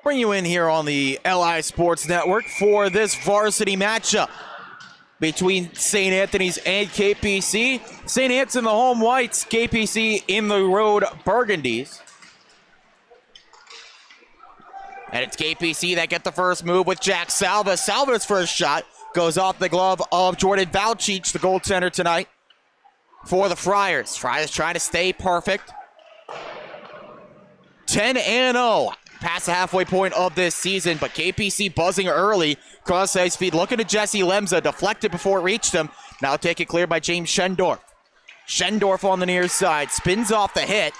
Bring you in here on the LI Sports Network for this varsity matchup between St. Anthony's and KPC. St. Anthony's in the home whites, KPC in the road burgundies. And it's KPC that get the first move with Jack Salva. Salva's first shot goes off the glove of Jordan Valchich, the goaltender tonight for the Friars. Friars trying to stay perfect. 10-0 past the halfway point of this season, but KPC buzzing early. Cross ice feed, looking at Jesse Lemza, deflected before it reached him. Now take it clear by James Schendorf. Schendorf on the near side, spins off the hit,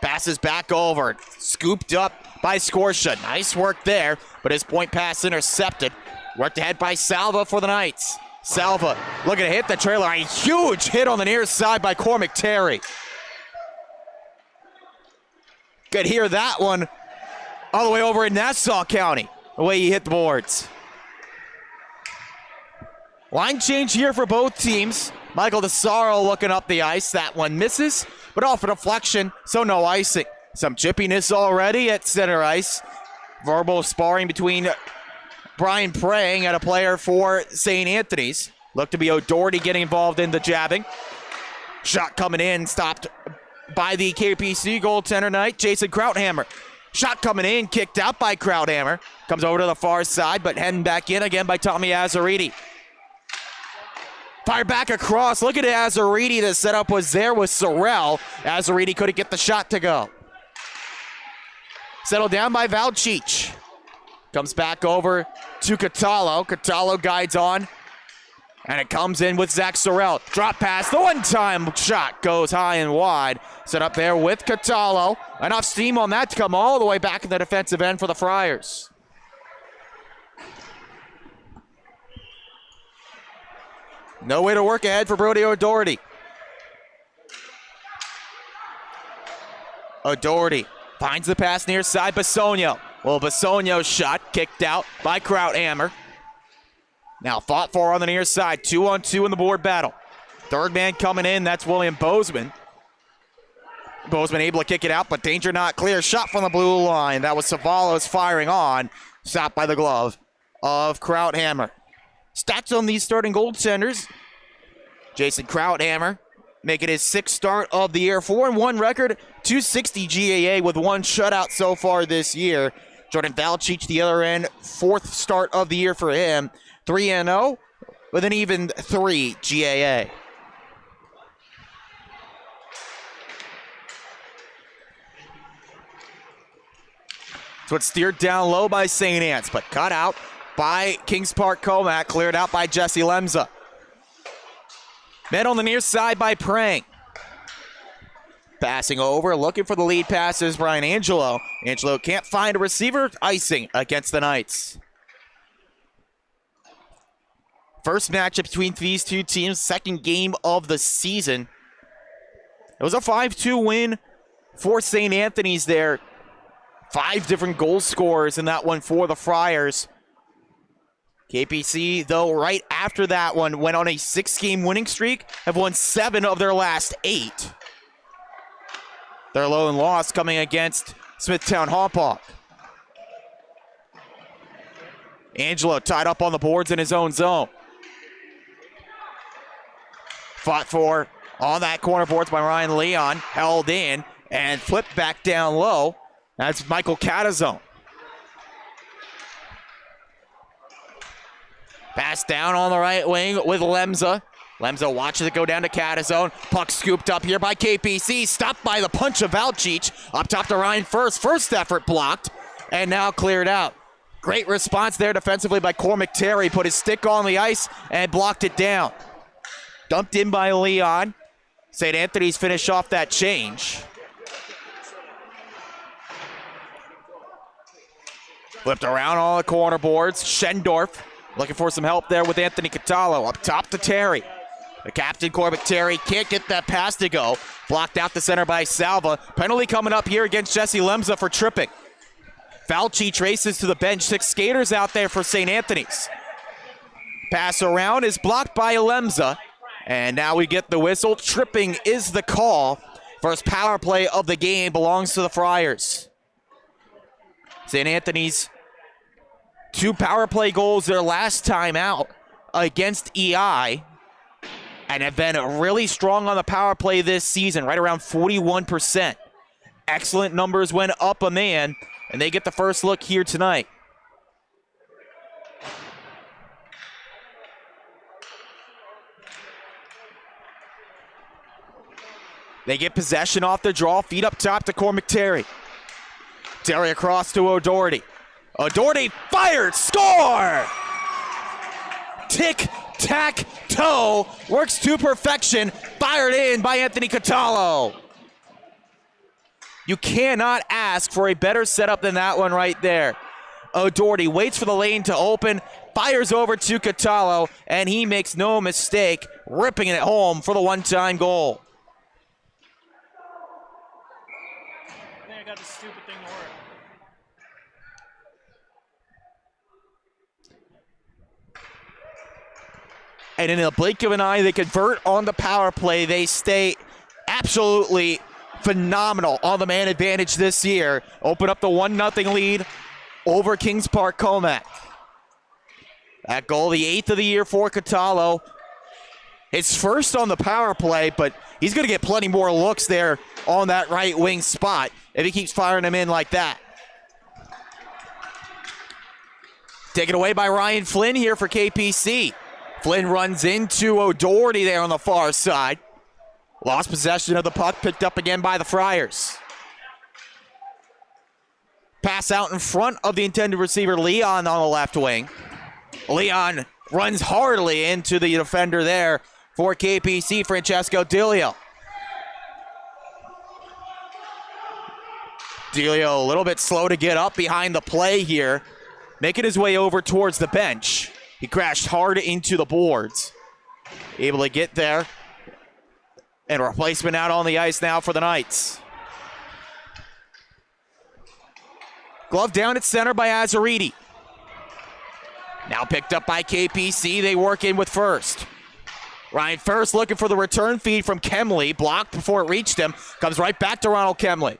passes back over, scooped up by Scorsha. Nice work there, but his point pass intercepted. Worked ahead by Salva for the Knights. Salva looking to hit the trailer. A huge hit on the near side by Cormack Terry. Could hear that one all the way over in Nassau County, the way he hit the boards. Line change here for both teams. Michael DeSaro looking up the ice. That one misses, but off a deflection, so no icing. Some chippiness already at center ice. Verbal sparring between Brian Prang and a player for St. Anthony's. Looked to be O'Doherty getting involved in the jabbing. Shot coming in, stopped by the KPC goaltender tonight, Jason Krauthammer. Shot coming in, kicked out by Krauthammer. Comes over to the far side, but heading back in again by Tommy Azzariti. Fired back across. Look at Azzariti. The setup was there with Sorrell. Azzariti couldn't get the shot to go. Settled down by Valchich. Comes back over to Catallo. Catallo guides on. And it comes in with Zach Sorrell. Drop pass. The one-time shot goes high and wide. Set up there with Catallo. Enough steam on that to come all the way back in the defensive end for the Friars. No way to work ahead for Brody O'Doherty. O'Doherty finds the pass near side. Basonio. Well, Basonio's shot kicked out by Krauthammer. Now fought for on the near side. 2-on-2 in the board battle. Third man coming in. That's William Bozeman. Bozeman able to kick it out, but danger not clear. Shot from the blue line. That was Savalos firing on. Stopped by the glove of Krauthammer. Stats on these starting goaltenders. Jason Krauthammer making his sixth start of the year. 4-1 record, .260 GAA with one shutout so far this year. Jordan Valchich, the other end, fourth start of the year for him. 3-0 with an even 3 GAA. So it's steered down low by St. Anne's, but cut out by Kings Park Commack, cleared out by Jesse Lemza. Met on the near side by Prang. Passing over, looking for the lead passes, Brian Angelo. Angelo can't find a receiver, icing against the Knights. First matchup between these two teams, second game of the season. It was a 5-2 win for St. Anthony's there. 5 different goal scorers in that one for the Friars. KPC, though, right after that one, went on a 6-game winning streak, have won 7 of their last 8. Their lone loss coming against Smithtown Hauppauge. Angelo tied up on the boards in his own zone. Fought for on that corner boards by Ryan Leon, held in and flipped back down low. That's Michael Catazone. Pass down on the right wing with Lemza. Lemza watches it go down to Catazone. Puck scooped up here by KPC. Stopped by the punch of Valchich. Up top to Ryan first. First effort blocked. And now cleared out. Great response there defensively by Cormack Terry. Put his stick on the ice and blocked it down. Dumped in by Leon. St. Anthony's finish off that change. Flipped around on the corner boards. Schendorf looking for some help there with Anthony Catallo. Up top to Terry. The captain, Cormack Terry, can't get that pass to go. Blocked out the center by Salva. Penalty coming up here against Jesse Lemza for tripping. Valchich races to the bench. 6 skaters out there for St. Anthony's. Pass around is blocked by Lemza. And now we get the whistle. Tripping is the call. First power play of the game belongs to the Friars. St. Anthony's 2 power play goals their last time out against EI, and have been really strong on the power play this season, right around 41%. Excellent numbers when up a man, and they get the first look here tonight. They get possession off the draw, feed up top to Commack Terry. Terry across to O'Doherty. O'Doherty fired, score! Tic-tac-toe, works to perfection, fired in by Anthony Catallo. You cannot ask for a better setup than that one right there. O'Doherty waits for the lane to open, fires over to Catallo, and he makes no mistake, ripping it home for the one-time goal. I think I got this stupid thing to work. And in a blink of an eye, they convert on the power play. They stay absolutely phenomenal on the man advantage this year. Open up the 1-0 lead over Kings Park Commack. That goal, the 8th of the year for Catallo. His first on the power play, but he's going to get plenty more looks there on that right wing spot if he keeps firing them in like that. Taken away by Ryan Flynn here for KPC. Flynn runs into O'Doherty there on the far side. Lost possession of the puck, picked up again by the Friars. Pass out in front of the intended receiver, Leon, on the left wing. Leon runs hardly into the defender there for KPC, Francesco Delio. Delio a little bit slow to get up behind the play here, making his way over towards the bench. He crashed hard into the boards. Able to get there. And replacement out on the ice now for the Knights. Glove down at center by Azariti. Now picked up by KPC. They work in with First. Ryan First looking for the return feed from Kemley. Blocked before it reached him. Comes right back to Ronald Kemley.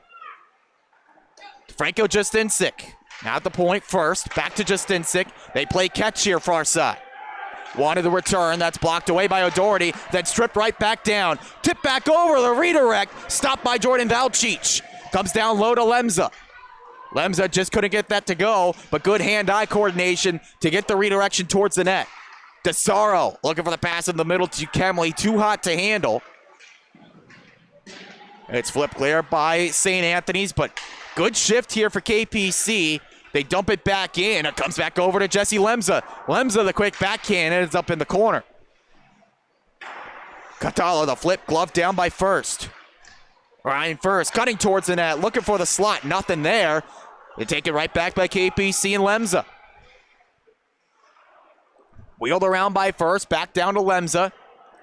Franco Justinsik. Now at the point, First. Back to Justinsik. They play catch here far side. Wanted the return. That's blocked away by O'Doherty. Then stripped right back down. Tip back over the redirect. Stopped by Jordan Valchich. Comes down low to Lemza. Lemza just couldn't get that to go, but good hand-eye coordination to get the redirection towards the net. DeSaro looking for the pass in the middle to Kemley. Too hot to handle. It's flipped clear by St. Anthony's, but good shift here for KPC. They dump it back in. It comes back over to Jesse Lemza. Lemza, the quick backhand, ends up in the corner. Catallo, the flip, glove down by First. Ryan First cutting towards the net, looking for the slot. Nothing there. They take it right back by KPC and Lemza. Wheeled around by First, back down to Lemza.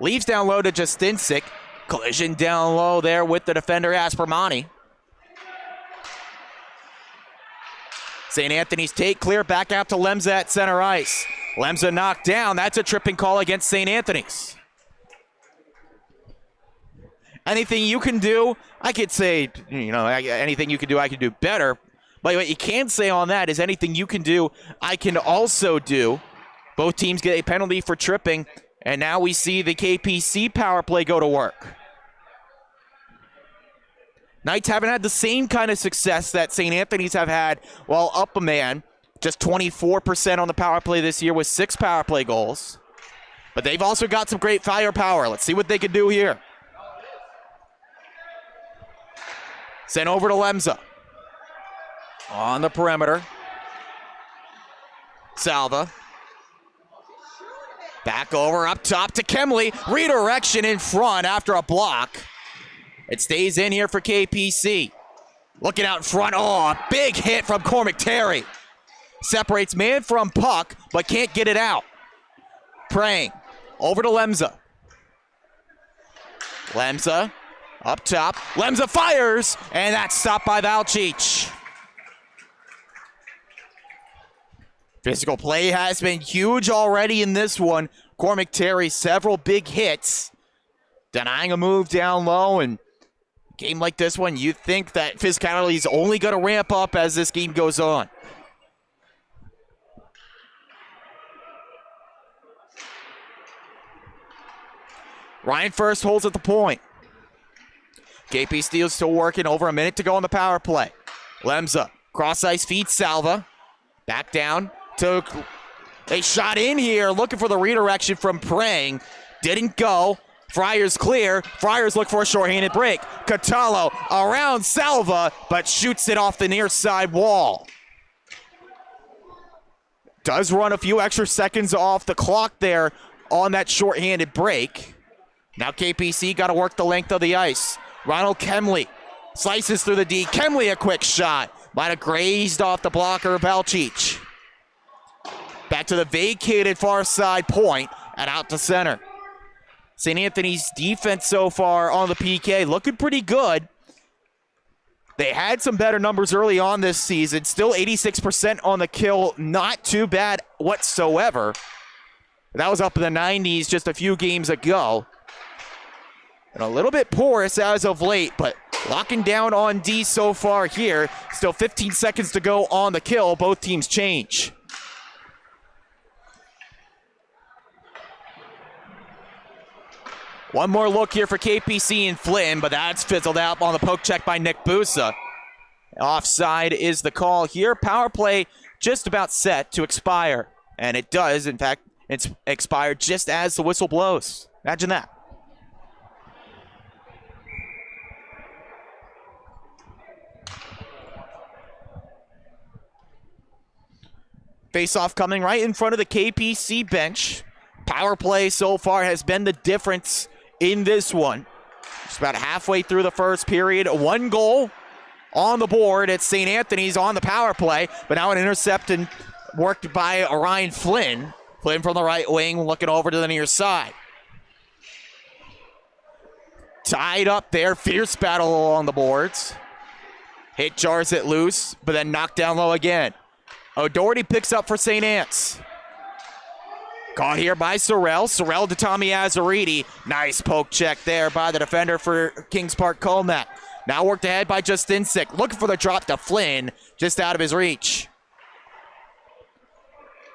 Leaves down low to Justinsik. Collision down low there with the defender Aspermani. St. Anthony's take clear, back out to Lemza at center ice. Lemza knocked down. That's a tripping call against St. Anthony's. Anything you can do, I could say, anything you can do, I can do better. But what you can say on that is anything you can do, I can also do. Both teams get a penalty for tripping, and now we see the KPC power play go to work. Knights haven't had the same kind of success that St. Anthony's have had while up a man. Just 24% on the power play this year with 6 power play goals. But they've also got some great firepower. Let's see what they can do here. Sent over to Lemza. On the perimeter. Salva. Back over up top to Kemley. Redirection in front after a block. It stays in here for KPC. Looking out in front. Oh, a big hit from Commack Terry. Separates man from puck, but can't get it out. Praying. Over to Lemza. Lemza up top. Lemza fires, and that's stopped by Valchich. Physical play has been huge already in this one. Commack Terry, several big hits. Denying a move down low, and game like this one, you think that physicality is only going to ramp up as this game goes on. Ryan First holds at the point. KP Steele still working, over a minute to go on the power play. Lemza, cross ice feeds Salva. Back down to a shot in here, looking for the redirection from Prang. Didn't go. Friars clear. Friars look for a shorthanded break. Catallo around Salva, but shoots it off the near side wall. Does run a few extra seconds off the clock there on that shorthanded break. Now KPC got to work the length of the ice. Ronald Kemley slices through the D. Kemley a quick shot. Might have grazed off the blocker, Valcic. Back to the vacated far side point and out to center. St. Anthony's defense so far on the PK looking pretty good. They had some better numbers early on this season. Still 86% on the kill. Not too bad whatsoever. That was up in the 90s just a few games ago. And a little bit porous as of late, but locking down on D so far here. Still 15 seconds to go on the kill. Both teams change. One more look here for KPC and Flynn, but that's fizzled out on the poke check by Nick Busa. Offside is the call here. Power play just about set to expire. And it does. In fact, it's expired just as the whistle blows. Imagine that. Face-off coming right in front of the KPC bench. Power play so far has been the difference in this one. Just about halfway through the first period. One goal on the board at St. Anthony's on the power play, but now an intercept and worked by Ryan Flynn. Flynn from the right wing looking over to the near side. Tied up there. Fierce battle along the boards. Hit jars it loose, but then knocked down low again. O'Doherty picks up for St. Anne's. Caught here by Sorrell. Sorrell to Tommy Azzariti. Nice poke check there by the defender for Kings Park Commack. Now worked ahead by Justinsik. Looking for the drop to Flynn. Just out of his reach.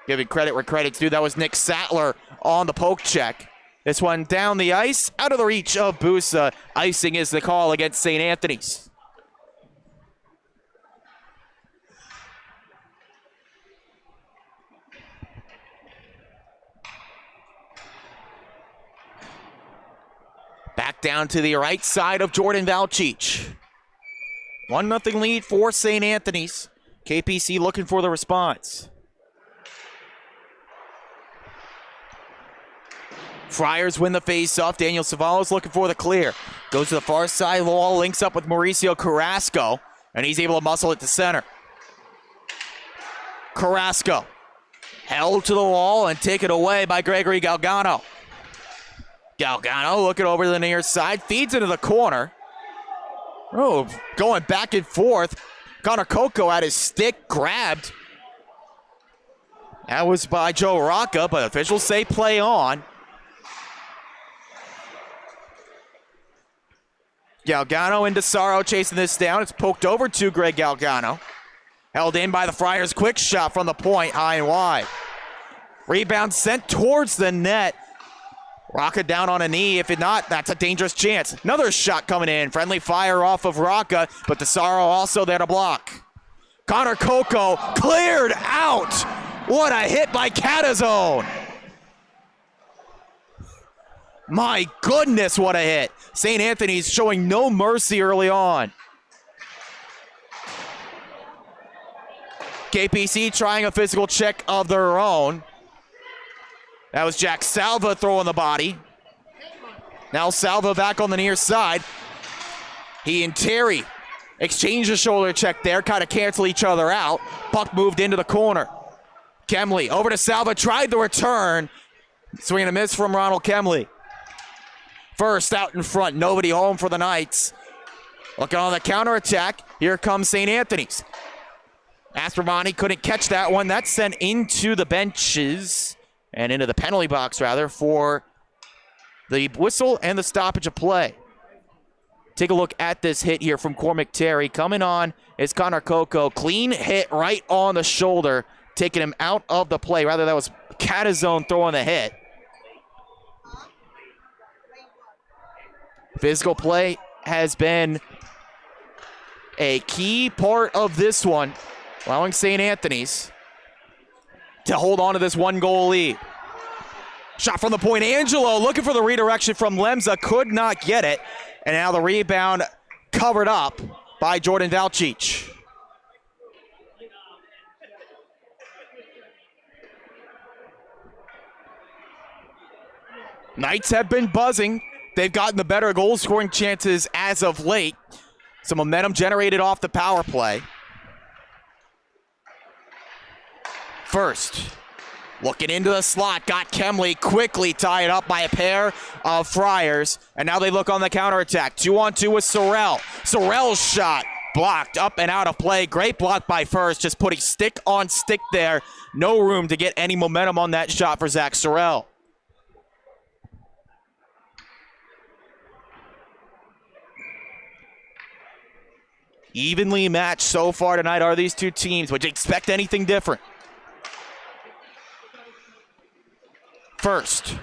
Giving credit where credit's due. That was Nick Sattler on the poke check. This one down the ice. Out of the reach of Busa. Icing is the call against St. Anthony's. Back down to the right side of Jordan Valcic. 1-0 lead for St. Anthony's. KPC looking for the response. Friars win the face-off. Daniel Savalos looking for the clear. Goes to the far side wall, links up with Mauricio Carrasco, and he's able to muscle it to center. Carrasco held to the wall and taken away by Gregory Galgano. Galgano looking over to the near side, feeds into the corner. Oh, going back and forth. Connor Coco had his stick grabbed. That was by Joe Rocca, but officials say play on. Galgano and DeSaro chasing this down. It's poked over to Greg Galgano. Held in by the Friars. Quick shot from the point, high and wide. Rebound sent towards the net. Rocca down on a knee. If not, that's a dangerous chance. Another shot coming in. Friendly fire off of Rocca, but DeSaro also there to block. Connor Coco cleared out. What a hit by Catazone. My goodness, what a hit. St. Anthony's showing no mercy early on. KPC trying a physical check of their own. That was Jack Salva throwing the body. Now Salva back on the near side. He and Terry exchange a shoulder check there, kind of cancel each other out. Puck moved into the corner. Kemley over to Salva, tried the return. Swing and a miss from Ronald Kemley. First out in front, nobody home for the Knights. Looking on the counterattack, here comes St. Anthony's. Aspermani couldn't catch that one. That's sent into the benches, and into the penalty box, rather, for the whistle and the stoppage of play. Take a look at this hit here from Cormac Terry. Coming on is Connor Coco. Clean hit right on the shoulder, taking him out of the play. Rather, that was Catazone throwing the hit. Physical play has been a key part of this one, allowing St. Anthony's to hold on to this 1-goal lead. Shot from the point, Angelo looking for the redirection from Lemza, could not get it. And now the rebound covered up by Jordan Valcic. Knights have been buzzing. They've gotten the better goal scoring chances as of late. Some momentum generated off the power play. First, looking into the slot, got Kemley quickly tied up by a pair of Friars. And now they look on the counterattack. 2-on-2 with Sorrell. Sorrell's shot blocked up and out of play. Great block by First, just putting stick on stick there. No room to get any momentum on that shot for Zach Sorrell. Evenly matched so far tonight are these two teams. Would you expect anything different? First,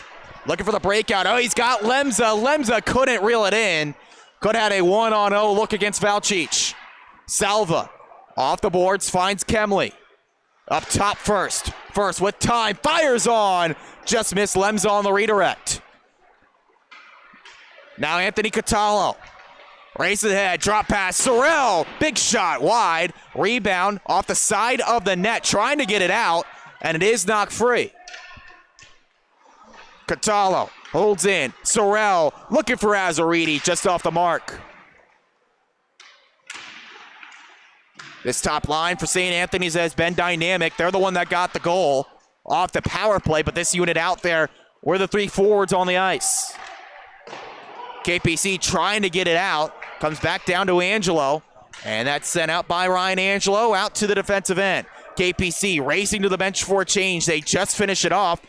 looking for the breakout. Oh, he's got Lemza. Lemza couldn't reel it in. Could have had a 1-on-0 look against Valcic. Salva off the boards, finds Kemley. Up top First. First with time, fires on. Just missed Lemza on the redirect. Now Anthony Catallo. Races ahead, drop pass, Sorrell, big shot wide. Rebound off the side of the net, trying to get it out, and it is knocked free. Catallo holds in, Sorrell looking for Azzariti, just off the mark. This top line for St. Anthony's has been dynamic. They're the one that got the goal off the power play, but this unit out there were the three forwards on the ice. KPC trying to get it out. Comes back down to Angelo. And that's sent out by Ryan Angelo out to the defensive end. KPC racing to the bench for a change. They just finish it off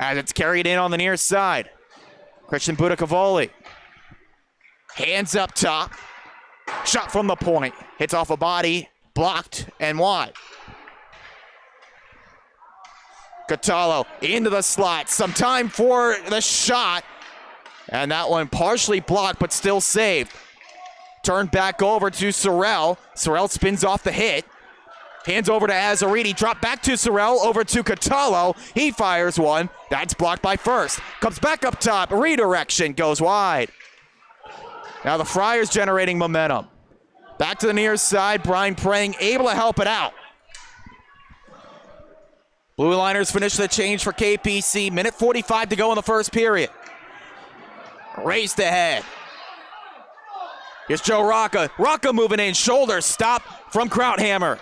as it's carried in on the near side. Christian Budakavoli. Hands up top. Shot from the point. Hits off a body. Blocked and wide. Catallo into the slot. Some time for the shot. And that one partially blocked, but still saved. Turned back over to Sorrell. Sorrell spins off the hit. Hands over to Azzariti. Drop back to Sorrell, over to Catallo. He fires one. That's blocked by First. Comes back up top. Redirection goes wide. Now the Friars generating momentum. Back to the near side. Brian Prang able to help it out. Blue Liners finish the change for KPC. Minute 45 to go in the first period. Raced ahead. Here's Joe Rocca. Rocca moving in. Shoulder stop from Krauthammer.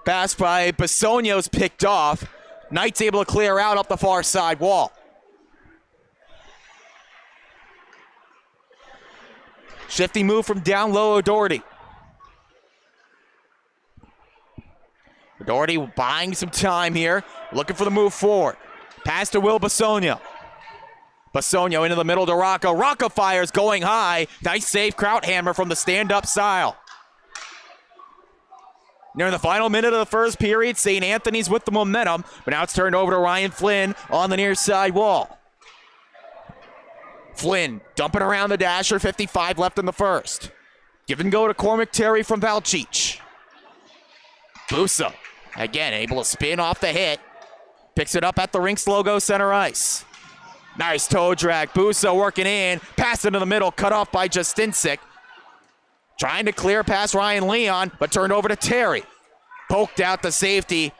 Pass by Basonio's picked off. Knight's able to clear out up the far side wall. Shifty move from down low, O'Doherty. O'Doherty buying some time here. Looking for the move forward. Pass to Will Basonio. Basonio into the middle to Rocca. Rocca fires going high. Nice save, Krauthammer from the stand-up style. Near the final minute of the first period, St. Anthony's with the momentum, but now it's turned over to Ryan Flynn on the near side wall. Flynn dumping around the dasher, 55 left in the first. Give and go to Cormac Terry from Valcic. Busa, again, able to spin off the hit. Picks it up at the Rinks logo center ice. Nice toe drag. Busa working in. Pass into the middle. Cut off by Justinsik. Trying to clear past Ryan Leon, but turned over to Terry. Poked out the safety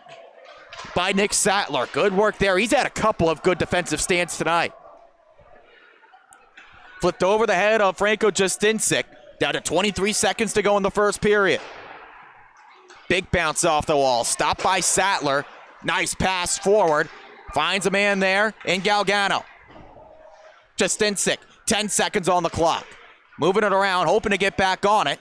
by Nick Sattler. Good work there. He's had a couple of good defensive stands tonight. Flipped over the head of Franco Justinsik. Down to 23 seconds to go in the first period. Big bounce off the wall. Stopped by Sattler. Nice pass forward. Finds a man there in Galgano. Justinsik, 10 seconds on the clock. Moving it around, hoping to get back on it.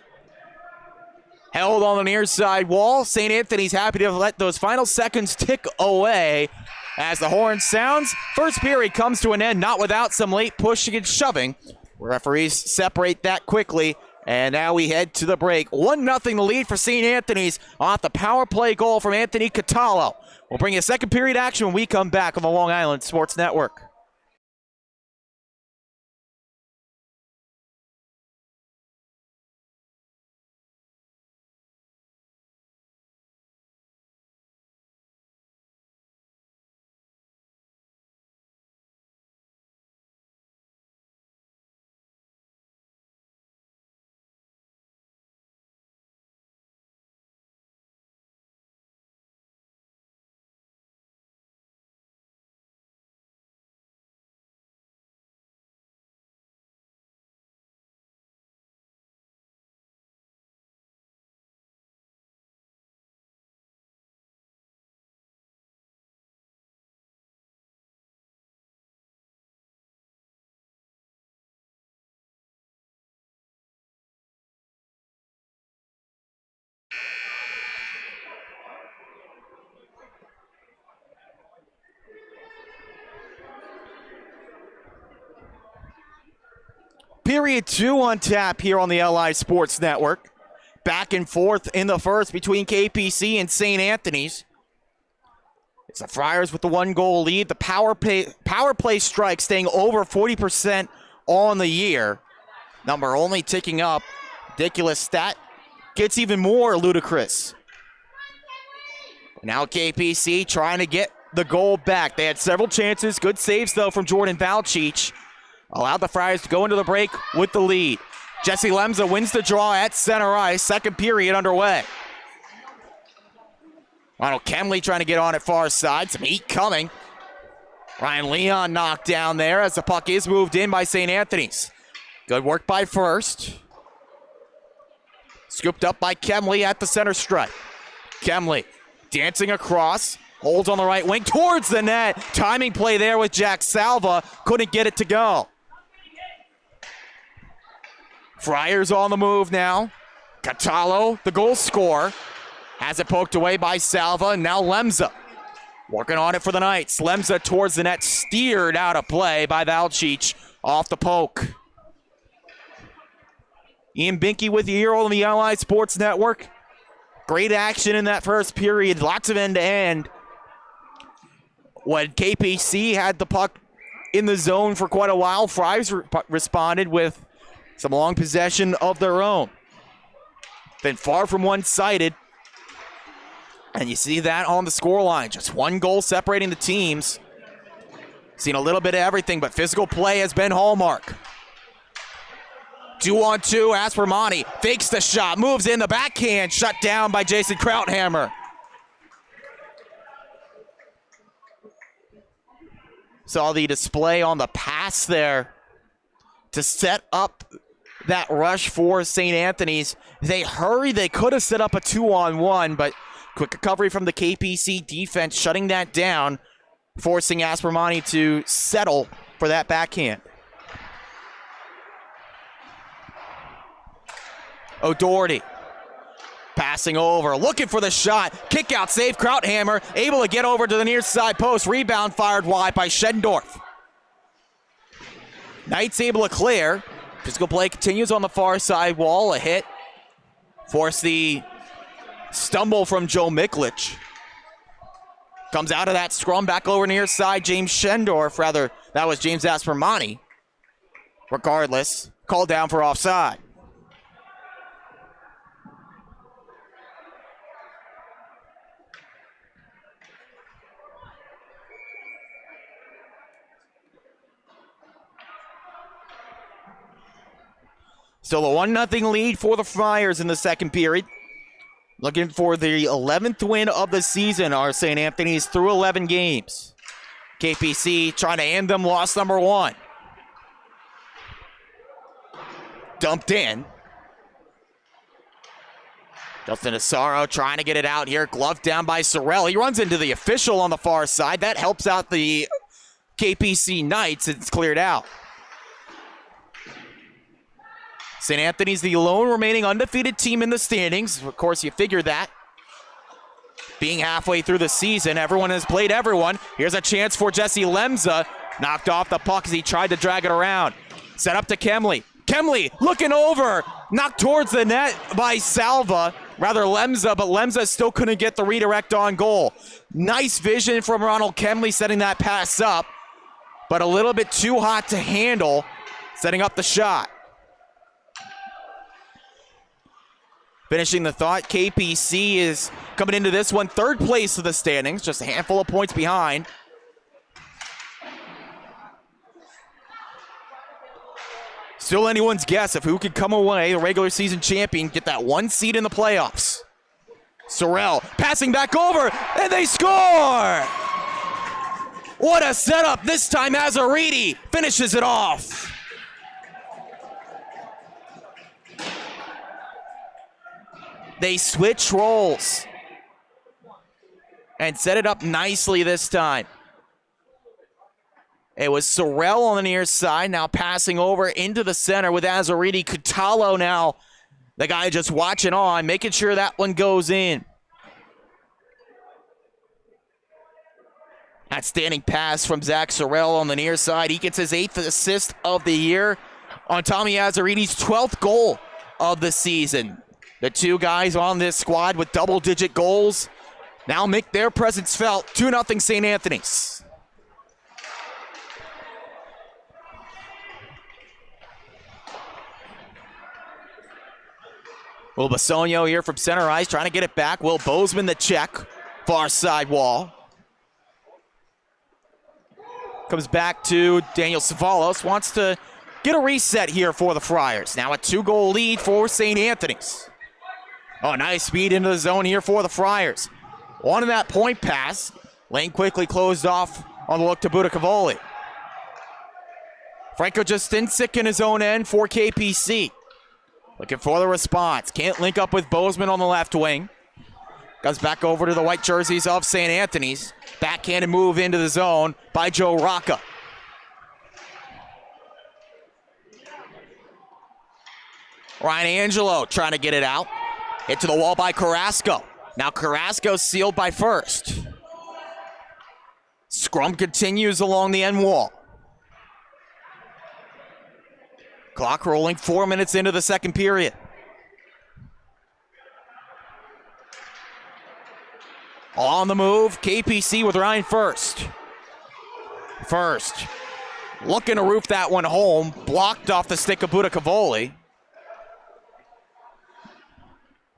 Held on the near side wall. St. Anthony's happy to let those final seconds tick away as the horn sounds. First period comes to an end, not without some late pushing and shoving. Referees separate that quickly, and now we head to the break. 1-0 the lead for St. Anthony's off the power play goal from Anthony Catallo. We'll bring you a second period action when we come back on the Long Island Sports Network. Period 2 on tap here on the LI Sports Network. Back and forth in the first between KPC and St. Anthony's. It's the Friars with the 1-goal lead. The power play strike staying over 40% on the year. Number only ticking up. Ridiculous stat. Gets even more ludicrous. Now KPC trying to get the goal back. They had several chances. Good saves, though, from Jordan Valchich. Allowed the Friars to go into the break with the lead. Jesse Lemza wins the draw at center ice. Second period underway. Ronald Kemley trying to get on at far side. Some heat coming. Ryan Leon knocked down there as the puck is moved in by St. Anthony's. Good work by First. Scooped up by Kemley at the center stripe. Kemley dancing across. Holds on the right wing towards the net. Timing play there with Jack Salva. Couldn't get it to go. Friars on the move now. Catallo, the goal scorer. Has it poked away by Salva. And now Lemza. Working on it for the Knights. Lemza towards the net. Steered out of play by Valchich. Off the poke. Ian Binky with you here on the LI Sports Network. Great action in that first period. Lots of end-to-end. When KPC had the puck in the zone for quite a while, Friars responded with some long possession of their own. Been far from one-sided. And you see that on the scoreline. Just one goal separating the teams. Seen a little bit of everything, but physical play has been hallmark. 2-on-2, Aspermani fakes the shot, moves in the backhand, shut down by Jason Krauthammer. Saw the display on the pass there to set up that rush for St. Anthony's. They hurried, they could have set up a 2-on-1, but quick recovery from the KPC defense, shutting that down, forcing Aspermani to settle for that backhand. O'Doherty passing over, looking for the shot. Kick out save, Krauthammer able to get over to the near side post. Rebound fired wide by Schendorf. Knights able to clear. Physical play continues on the far side wall. A hit. Force the stumble from Joe Miklich. Comes out of that scrum back over near side. James Schendorf, rather, that was James Aspermani. Regardless, called down for offside. Still a 1-0 lead for the Friars in the second period. Looking for the 11th win of the season are St. Anthony's through 11 games. KPC trying to end them, loss number 1. Dumped in. Justin Asaro trying to get it out here. Gloved down by Sorrell. He runs into the official on the far side. That helps out the KPC Knights. It's cleared out. St. Anthony's the lone remaining undefeated team in the standings. Of course, you figure that. Being halfway through the season, everyone has played everyone. Here's a chance for Jesse Lemza. Knocked off the puck as he tried to drag it around. Set up to Kemley. Kemley looking over. Knocked towards the net by Salva. Rather Lemza, but Lemza still couldn't get the redirect on goal. Nice vision from Ronald Kemley setting that pass up. But a little bit too hot to handle. Setting up the shot. Finishing the thought, KPC is coming into this one third place of the standings, just a handful of points behind. Still anyone's guess of who could come away the regular season champion, get that one seed in the playoffs. Sorrell passing back over, and they score! What a setup. This time Azaridi finishes it off. They switch roles and set it up nicely this time. It was Sorrell on the near side, now passing over into the center with Azaridi. Catallo now, the guy just watching on, making sure that one goes in. Outstanding pass from Zach Sorrell on the near side. He gets his 8th assist of the year. on Tommy Azzaridi's 12th goal of the season. The two guys on this squad with double-digit goals now make their presence felt. 2-0 St. Anthony's. Will Basonio here from center ice trying to get it back. Will Bozeman the check. Far side wall. Comes back to Daniel Savalos. Wants to get a reset here for the Friars. Now a 2-goal lead for St. Anthony's. Oh, nice speed into the zone here for the Friars. On that point pass. Lane quickly closed off on the look to Buda Cavoli. Franco Justinsik in his own end for KPC. Looking for the response. Can't link up with Bozeman on the left wing. Goes back over to the white jerseys of St. Anthony's. Backhanded move into the zone by Joe Rocca. Ryan Angelo trying to get it out. Hit to the wall by Carrasco. Now Carrasco sealed by First. Scrum continues along the end wall. Clock rolling, 4 minutes into the second period. On the move, KPC with Ryan First. First looking to roof that one home. Blocked off the stick of Buda Cavoli.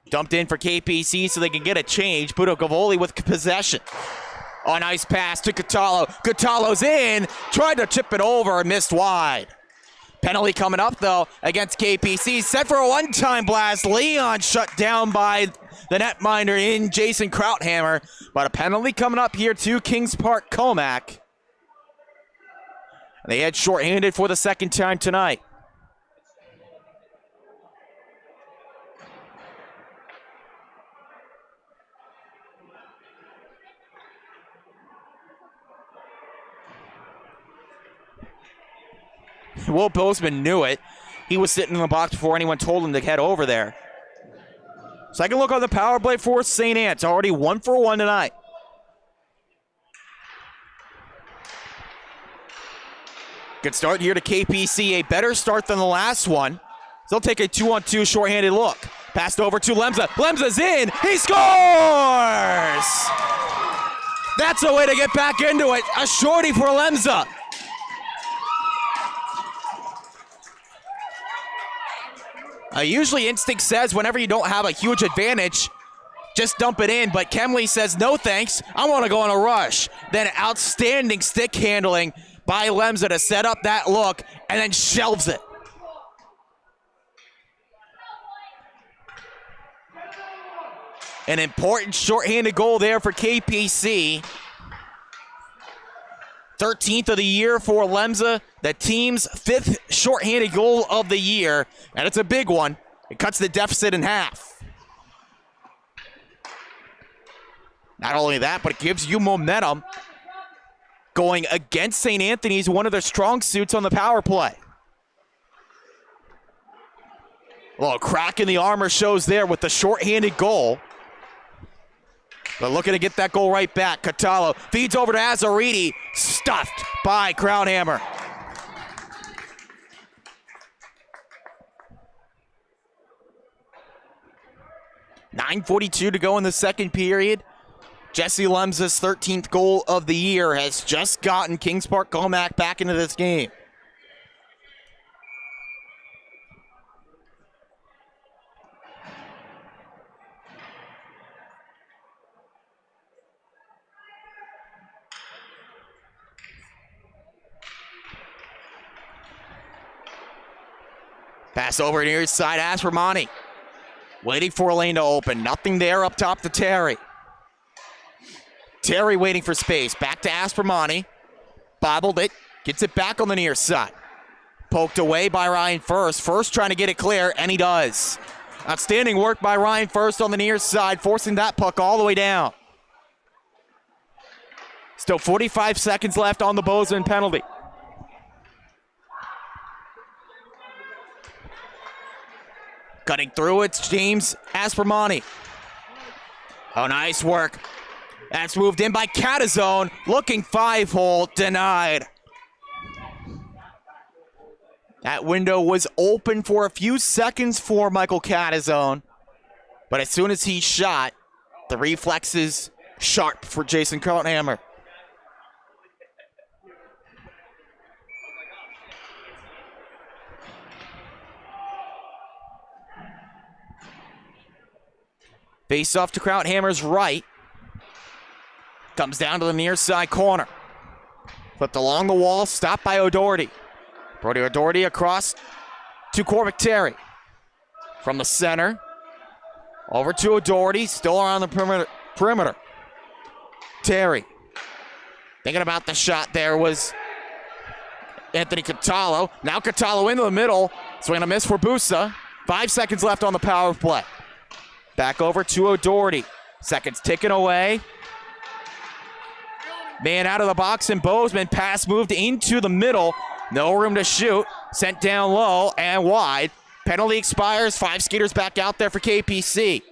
Dumped in for KPC so they can get a change. Buda Cavoli with possession. Oh, nice pass to Catallo. Catallo's in. Tried to chip it over and missed wide. Penalty coming up, though, against KPC. Set for a one-time blast. Leon shut down by the netminder in Jason Krauthammer. But a penalty coming up here to Kings Park Commack. They had shorthanded for the second time tonight. Will Bozeman knew it. He was sitting in the box before anyone told him to head over there. Second look on the power play for St. Anne's. Already 1 for 1 tonight. Good start here to KPC. A better start than the last one. They'll take a 2-on-2 shorthanded look. Passed over to Lemza. Lemza's in. He scores! That's a way to get back into it. A shorty for Lemza. Usually instinct says whenever you don't have a huge advantage, just dump it in. But Kemley says, no thanks, I want to go on a rush. Then outstanding stick handling by Lemza to set up that look and then shelves it. An important shorthanded goal there for KPC. 13th of the year for Lemza, the team's 5th shorthanded goal of the year, and it's a big one. It cuts the deficit in half. Not only that, but it gives you momentum going against St. Anthony's, one of their strong suits on the power play. A little crack in the armor shows there with the shorthanded goal. But looking to get that goal right back. Catallo feeds over to Azzaridi. Stuffed by Krauthammer. .9:42 to go in the second period. Jesse Lemza's 13th goal of the year has just gotten Kings Park Commack back into this game. Pass over near side, Aspermani. Waiting for a lane to open. Nothing there up top to Terry. Terry waiting for space. Back to Aspermani. Bobbled it. Gets it back on the near side. Poked away by Ryan First. First trying to get it clear, and he does. Outstanding work by Ryan First on the near side, forcing that puck all the way down. Still 45 seconds left on the Bozeman penalty. Cutting through, it's James Aspermani. Oh, nice work. That's moved in by Catazone. Looking 5-hole, denied. That window was open for a few seconds for Michael Catazone, but as soon as he shot, the reflexes sharp for Jason Krauthammer. Face off to Krauthammer's right. Comes down to the near side corner. Flipped along the wall, stopped by O'Doherty. Brody O'Doherty across to Cormack Terry. From the center, over to O'Doherty, still around the perimeter. Terry. Thinking about the shot there was Anthony Catalo. Now Catalo into the middle. Swing and a miss for Busa. 5 seconds left on the power play. Back over to O'Doherty. Seconds ticking away. Man out of the box, and Bozeman. Pass moved into the middle. No room to shoot. Sent down low and wide. Penalty expires. 5 skaters back out there for KPC.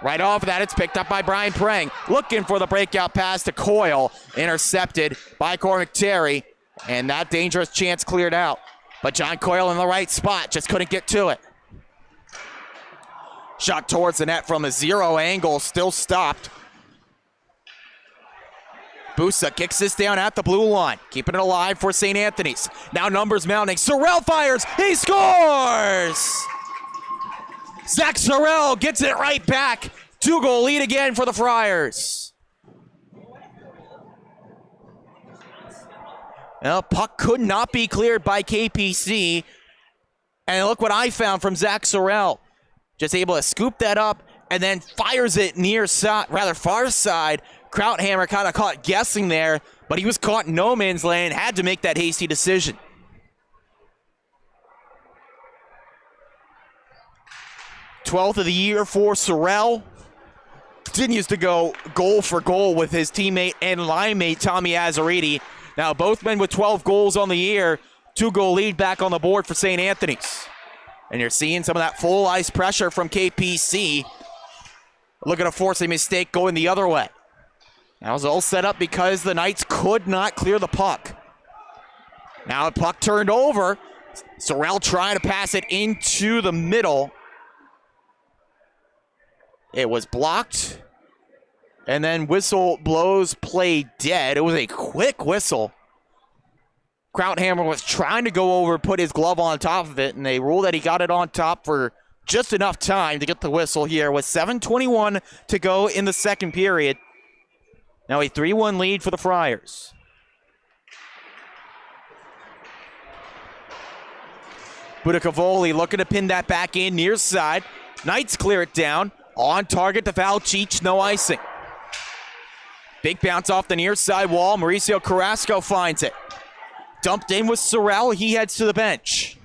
Right off of that, it's picked up by Brian Prang. Looking for the breakout pass to Coyle. Intercepted by Cormack Terry. And that dangerous chance cleared out. But John Coyle in the right spot. Just couldn't get to it. Shot towards the net from a zero angle, still stopped. Busa kicks this down at the blue line, keeping it alive for St. Anthony's. Now numbers mounting. Sorrell fires, he scores! Zach Sorrell gets it right back. 2-goal lead again for the Friars. Well, puck could not be cleared by KPC. And look what I found from Zach Sorrell. Just able to scoop that up and then fires it near side, rather far side. Krauthammer kind of caught guessing there, but he was caught in no man's land, had to make that hasty decision. Twelfth of the year for Sorrell. Continues to go goal for goal with his teammate and line mate Tommy Azzariti. Now both men with 12 goals on the year. 2-goal lead back on the board for St. Anthony's. And you're seeing some of that full ice pressure from KPC. Looking to force a mistake going the other way. That was all set up because the Knights could not clear the puck. Now the puck turned over. Sorrell trying to pass it into the middle. It was blocked. And then whistle blows play dead. It was a quick whistle. Krauthammer was trying to go over, put his glove on top of it, and they ruled that he got it on top for just enough time to get the whistle here with 7:21 to go in the second period. Now a 3-1 lead for the Friars. Budakavoli looking to pin that back in near side. Knights clear it down. On target to foul Cheech, no icing. Big bounce off the near side wall. Mauricio Carrasco finds it. Dumped in with Sorrell. He heads to the bench.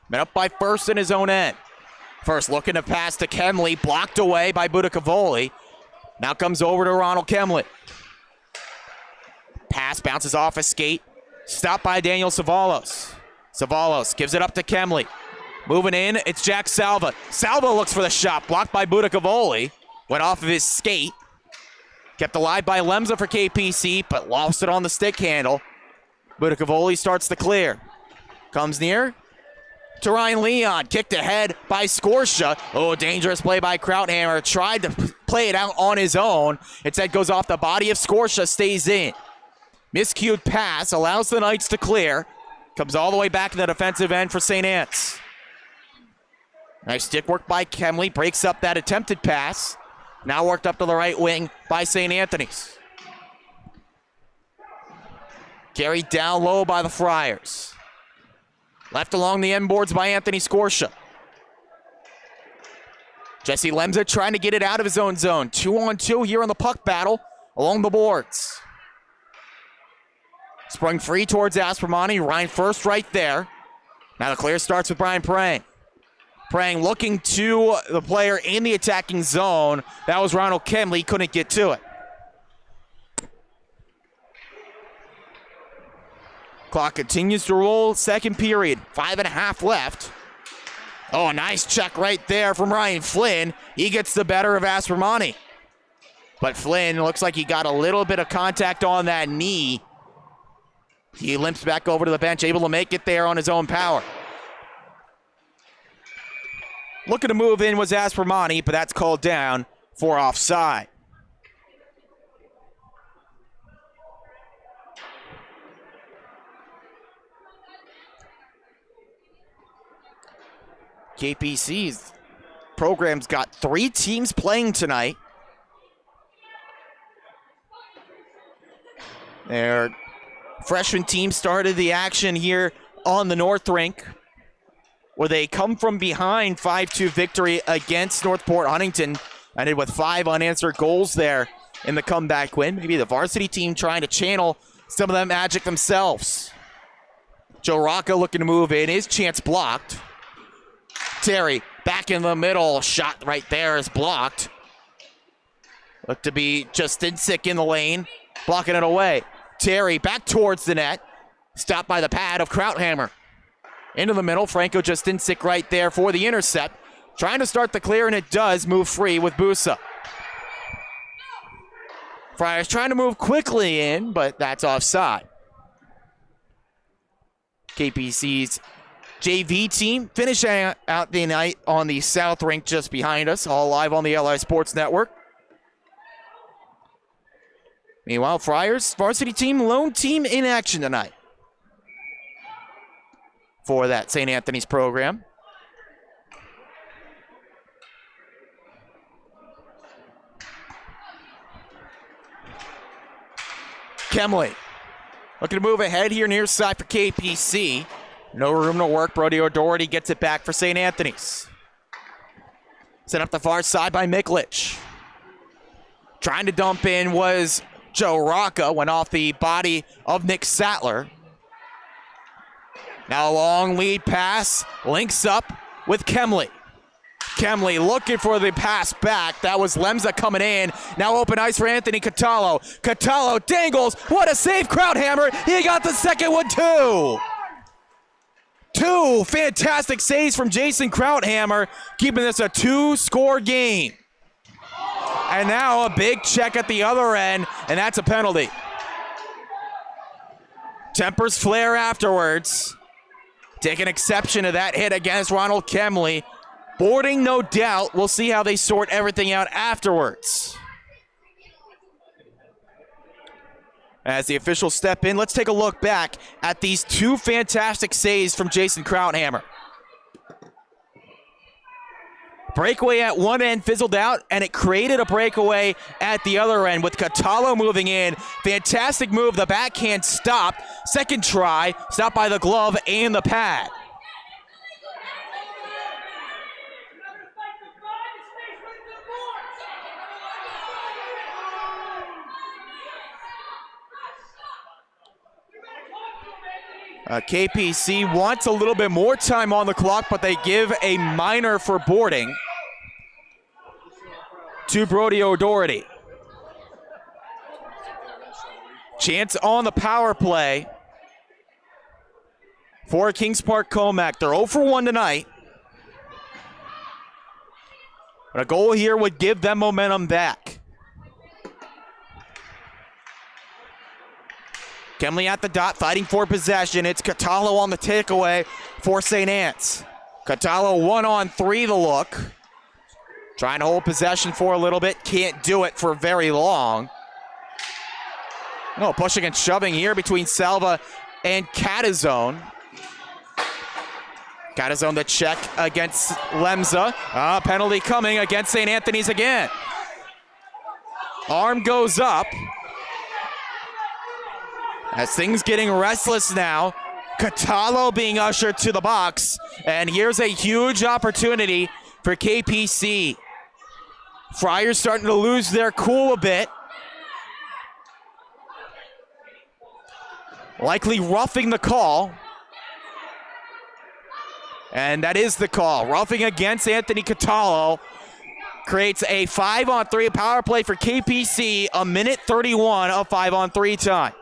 Met up by First in his own end. First looking to pass to Kemley. Blocked away by Budakavoli. Now comes over to Ronald Kemley. Pass bounces off a skate. Stopped by Daniel Savalos. Savalos gives it up to Kemley. Moving in, it's Jack Salva. Salva looks for the shot. Blocked by Budakavoli. Went off of his skate. Kept alive by Lemza for KPC, but lost it on the stick handle. Budakavoli starts to clear. Comes near to Ryan Leon. Kicked ahead by SCHSHL. Oh, dangerous play by Krauthammer. Tried to play it out on his own. Instead goes off the body of SCHSHL, stays in. Miscued pass allows the Knights to clear. Comes all the way back to the defensive end for St. Anne's. Nice stick work by Kemley. Breaks up that attempted pass. Now worked up to the right wing by St. Anthony's. Carried down low by the Friars. Left along the end boards by Anthony SCHSHL. Jesse Lemza trying to get it out of his own zone. 2-on-2 here in the puck battle along the boards. Sprung free towards Aspermani. Ryan First right there. Now the clear starts with Brian Prang. Prang looking to the player in the attacking zone. That was Ronald Kemley. Couldn't get to it. Clock continues to roll. Second period. 5.5 left. Oh, nice check right there from Ryan Flynn. He gets the better of Aspermani. But Flynn looks like he got a little bit of contact on that knee. He limps back over to the bench, able to make it there on his own power. Looking to move in was Aspermani, but that's called down for offside. KPC's program's got 3 teams playing tonight. Their freshman team started the action here on the North Rink, where they come from behind 5-2 victory against Northport Huntington. Ended with 5 unanswered goals there in the comeback win. Maybe the varsity team trying to channel some of that magic themselves. Joe Rocca looking to move in. His chance blocked. Terry back in the middle. Shot right there is blocked. Looked to be Justinsik in the lane. Blocking it away. Terry back towards the net. Stopped by the pad of Krauthammer. Into the middle. Franco Justinsik right there for the intercept. Trying to start the clear, and it does move free with Busa. Friars trying to move quickly in, but that's offside. KPC's JV team finishing out the night on the South Rink just behind us, all live on the LI Sports Network. Meanwhile, Friars varsity team, lone team in action tonight for that St. Anthony's program. Kemley looking to move ahead here near side for KPC. No room to work. Brody O'Doherty gets it back for St. Anthony's. Sent up the far side by Miklich. Trying to dump in was Joe Rocca. Went off the body of Nick Sattler. Now a long lead pass. Links up with Kemley. Kemley looking for the pass back. That was Lemza coming in. Now open ice for Anthony Catallo. Catallo dangles. What a save, Krauthammer. He got the second one too. 2 fantastic saves from Jason Krauthammer, keeping this a 2-score game. And now a big check at the other end, and that's a penalty. Tempers flare afterwards. Taking exception to that hit against Ronald Kemley. Boarding, no doubt. We'll see how they sort everything out afterwards. As the officials step in, let's take a look back at these 2 fantastic saves from Jason Krauthammer. Breakaway at one end fizzled out, and it created a breakaway at the other end with Catallo moving in. Fantastic move. The backhand stopped. Second try, stopped by the glove and the pad. KPC wants a little bit more time on the clock, but they give a minor for boarding to Brody O'Doherty. Chance on the power play for Kings Park Commack. They're 0 for 1 tonight. But a goal here would give them momentum back. Kemley at the dot, fighting for possession. It's Catallo on the takeaway for St. Anne's. Catallo 1-on-3 the look. Trying to hold possession for a little bit. Can't do it for very long. No, pushing and shoving here between Salva and Catazone. Catazone the check against Lemza. Penalty coming against St. Anthony's again. Arm goes up. As things getting restless now, Catallo being ushered to the box, and here's a huge opportunity for KPC. Friars starting to lose their cool a bit. Likely roughing the call. And that is the call. Roughing against Anthony Catallo. Creates a 5-on-3 power play for KPC, a minute 31 of 5-on-3 time.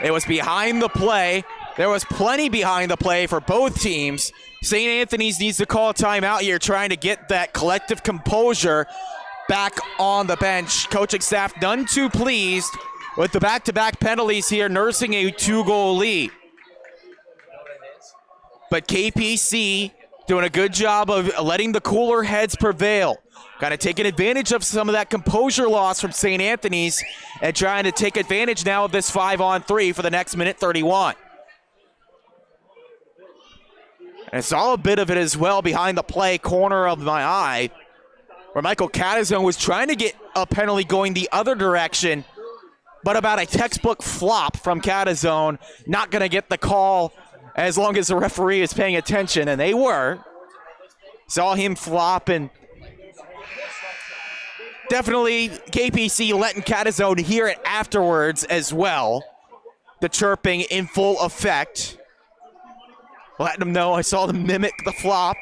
It was behind the play. There was plenty behind the play for both teams. St. Anthony's needs to call a timeout here, trying to get that collective composure back on the bench. Coaching staff none too pleased with the back-to-back penalties here, nursing a 2-goal lead. But KPC doing a good job of letting the cooler heads prevail. Kind of taking advantage of some of that composure loss from St. Anthony's and trying to take advantage now of this 5-on-3 for the next minute 31. And saw a bit of it as well behind the play, corner of my eye, where Michael Catazone was trying to get a penalty going the other direction, but about a textbook flop from Catazone, not going to get the call as long as the referee is paying attention, and they were. Saw him flop, and definitely KPC letting Catazone hear it afterwards as well. The chirping in full effect. Letting them know I saw them mimic the flop.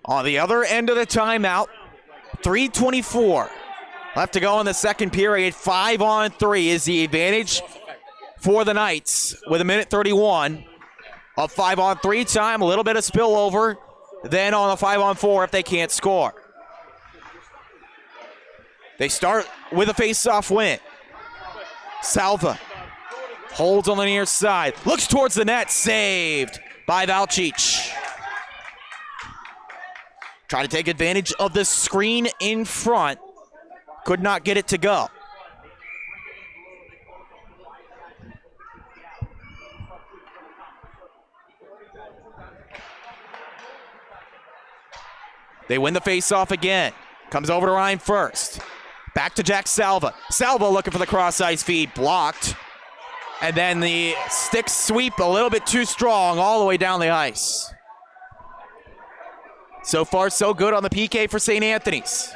On the other end of the timeout, 3:24 left to go in the second period. 5-on-3 is the advantage for the Knights with a minute 31 of 5-on-3 time. A little bit of spillover then on the 5-on-4 if they can't score. They start with a face-off win. Salva holds on the near side, looks towards the net, saved by Valcic. Try to take advantage of the screen in front. Could not get it to go. They win the face-off again. Comes over to Ryan first. Back to Jack Salva. Salva looking for the cross-ice feed, blocked. And then the stick sweep a little bit too strong all the way down the ice. So far, so good on the PK for St. Anthony's.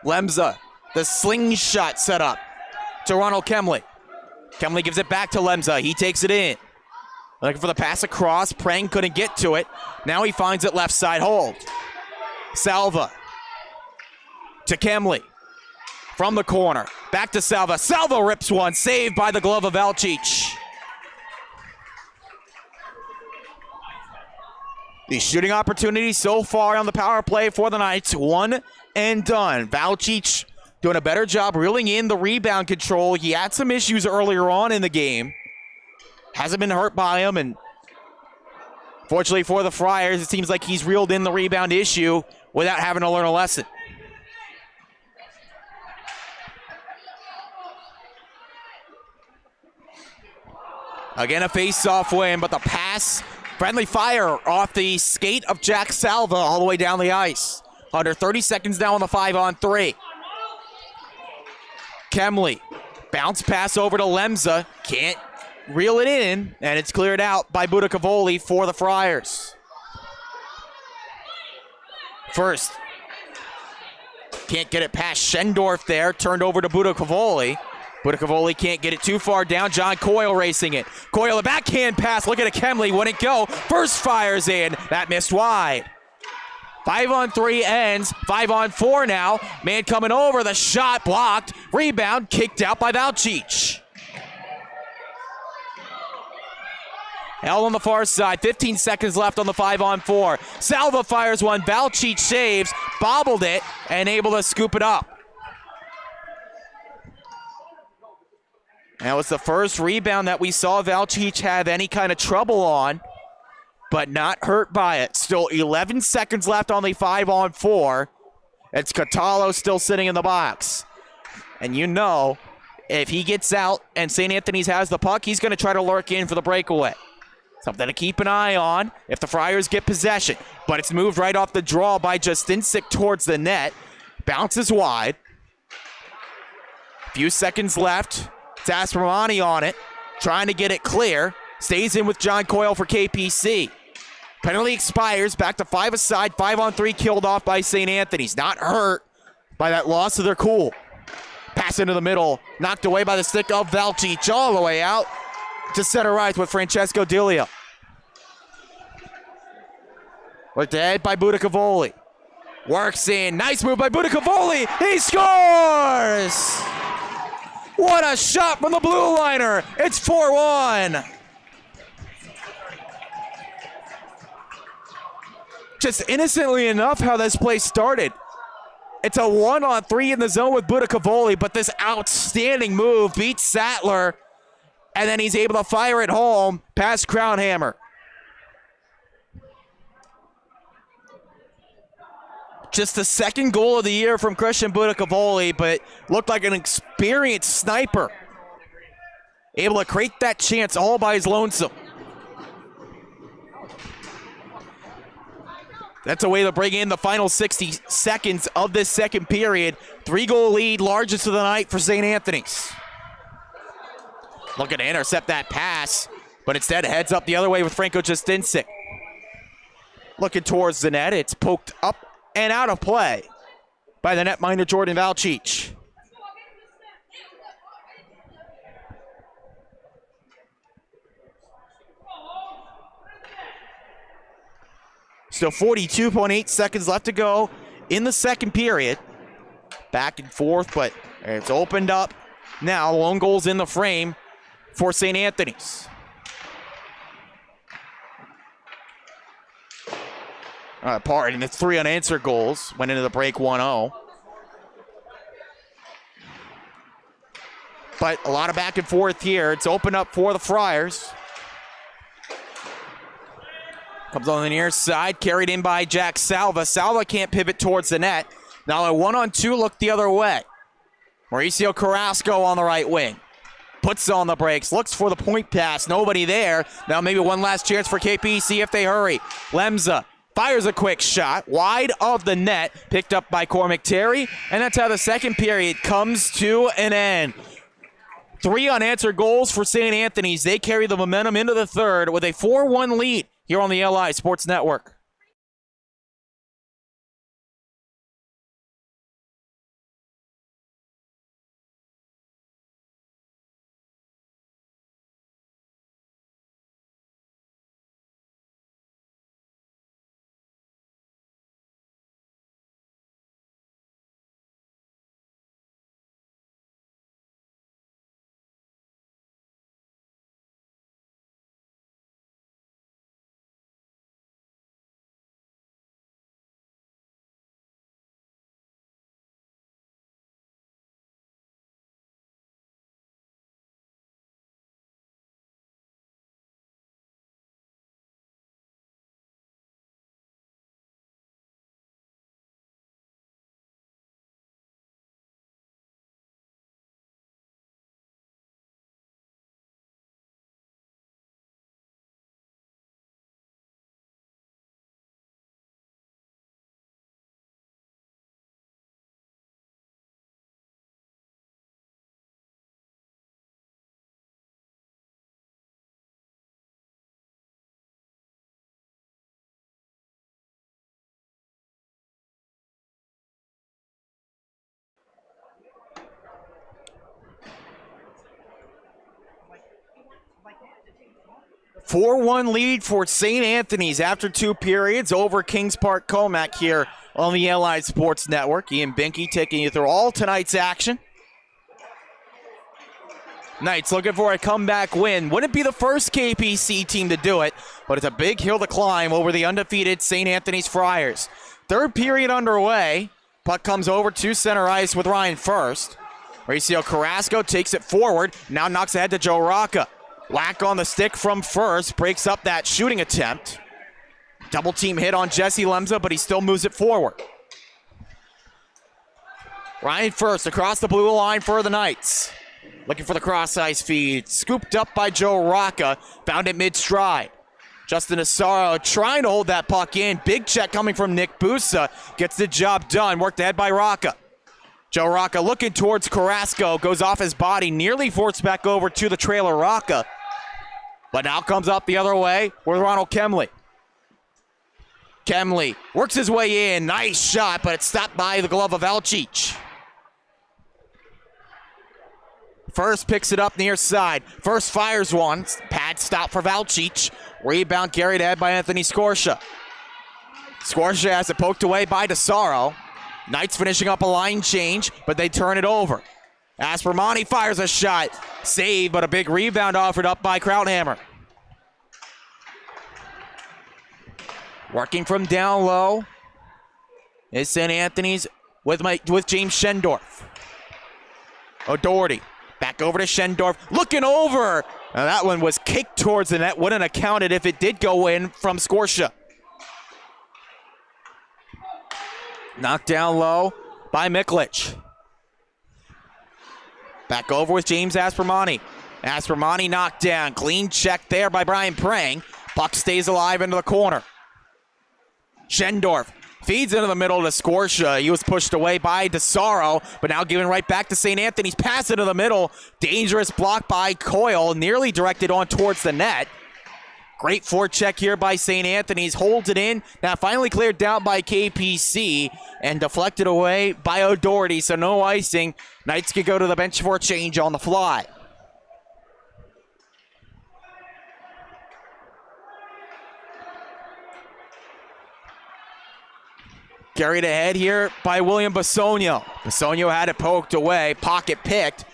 Lemza, the slingshot set up to Ronald Kemley. Kemley gives it back to Lemza. He takes it in. Looking for the pass across. Prang couldn't get to it. Now he finds it left side hold. Salva to Kemley from the corner. Back to Salva. Salva rips one. Saved by the glove of Valcic. The shooting opportunity so far on the power play for the Knights. One and done. Valcic doing a better job reeling in the rebound control. He had some issues earlier on in the game. Hasn't been hurt by him, and fortunately for the Friars, it seems like he's reeled in the rebound issue without having to learn a lesson. Again, a face-off win, but the pass, friendly fire off the skate of Jack Salva all the way down the ice. Under 30 seconds now on the 5-on-3. Kemley, bounce pass over to Lemza, can't reel it in, and it's cleared out by Budakavoli for the Friars. First, can't get it past Schendorf there, turned over to Budakavoli. Budakavoli can't get it too far down. John Coyle racing it. Coyle, a backhand pass, look at it, Kemley, wouldn't go. First fires in, that missed wide. 5-on-3 ends, 5-on-4 now. Man coming over, the shot blocked. Rebound kicked out by Valcic. Held on the far side, 15 seconds left on the 5-on-4. Salva fires one, Valcic saves, bobbled it, and able to scoop it up. That was the first rebound that we saw Valcic have any kind of trouble on, but not hurt by it. Still 11 seconds left on the 5-on-4. It's Catalo still sitting in the box. And you know, if he gets out and St. Anthony's has the puck, he's going to try to lurk in for the breakaway. Something to keep an eye on if the Friars get possession. But it's moved right off the draw by Justinsik towards the net. Bounces wide. Few seconds left. It's Aspermani on it. Trying to get it clear. Stays in with John Coyle for KPC. Penalty expires. Back to 5 aside. 5-on-3 killed off by St. Anthony's. Not hurt by that loss of their cool. Pass into the middle. Knocked away by the stick of Valcic all the way out to center right with Francesco Dilio. Looked ahead by Budakavoli. Works in. Nice move by Budakavoli. He scores! What a shot from the blue liner. It's 4-1. Just innocently enough how this play started. It's a 1-on-3 in the zone with Budakavoli, but this outstanding move beats Sattler, and then he's able to fire it home past Crownhammer. Just the second goal of the year from Christian Budakavoli, but looked like an experienced sniper. Able to create that chance all by his lonesome. That's a way to bring in the final 60 seconds of this second period. 3-goal lead, largest of the night for St. Anthony's. Looking to intercept that pass, but instead heads up the other way with Franco Justinsik. Looking towards the net, it's poked up and out of play by the netminder Jordan Valchich. Still 42.8 seconds left to go in the second period. Back and forth, but it's opened up. Now, lone goal's in the frame for St. Anthony's. Pardon, it's 3 unanswered goals. Went into the break 1-0. But a lot of back and forth here. It's opened up for the Friars. Comes on the near side, carried in by Jack Salva. Salva can't pivot towards the net. Now a 1-on-2 look the other way. Mauricio Carrasco on the right wing. Puts on the brakes, looks for the point pass. Nobody there. Now maybe one last chance for KPC if they hurry. Lemza fires a quick shot, wide of the net, picked up by Cormac Terry, and that's how the second period comes to an end. 3 unanswered goals for St. Anthony's. They carry the momentum into the third with a 4-1 lead here on the LI Sports Network. A 4-1 lead for St. Anthony's after 2 periods over Kings Park Commack here on the LI Sports Network. Ian Binky taking you through all tonight's action. Knights looking for a comeback win. Wouldn't be the first KPC team to do it, but it's a big hill to climb over the undefeated St. Anthony's Friars. Third period underway. Puck comes over to center ice with Ryan First. Mauricio Carrasco takes it forward, now knocks ahead to Joe Rocca. Whack on the stick from First, breaks up that shooting attempt. Double team hit on Jesse Lemza, but he still moves it forward. Ryan First across the blue line for the Knights. Looking for the cross-ice feed. Scooped up by Joe Rocca. Found it mid-stride. Justin Asaro trying to hold that puck in. Big check coming from Nick Busa. Gets the job done. Worked ahead by Rocca. Joe Rocca looking towards Carrasco. Goes off his body. Nearly forced back over to the trailer Rocca. But now comes up the other way with Ronald Kemley. Kemley works his way in. Nice shot, but it's stopped by the glove of Valchich. First picks it up near side. First fires one. Pad stop for Valchich. Rebound carried ahead by Anthony Scorsha. Scorsha has it poked away by DeSaro. Knights finishing up a line change, but they turn it over. Aspermani fires a shot. Save, but a big rebound offered up by Krauthammer. Working from down low is St. Anthony's with James Schendorf. O'Doherty back over to Schendorf, looking over. Now that one was kicked towards the net. Wouldn't have counted if it did go in from SCHSHL. Knocked down low by Miklich. Back over with James Aspermani. Aspermani knocked down. Clean check there by Brian Prang. Puck stays alive into the corner. Schendorf feeds into the middle to SCHSHL. He was pushed away by DeSaro, but now giving right back to St. Anthony's. Pass into the middle. Dangerous block by Coyle, nearly directed on towards the net. Great forecheck here by St. Anthony's. Holds it in. Now finally cleared down by KPC and deflected away by O'Doherty, so no icing. Knights can go to the bench for a change on the fly. Carried ahead here by William Basonio. Basonio had it poked away, pocket picked.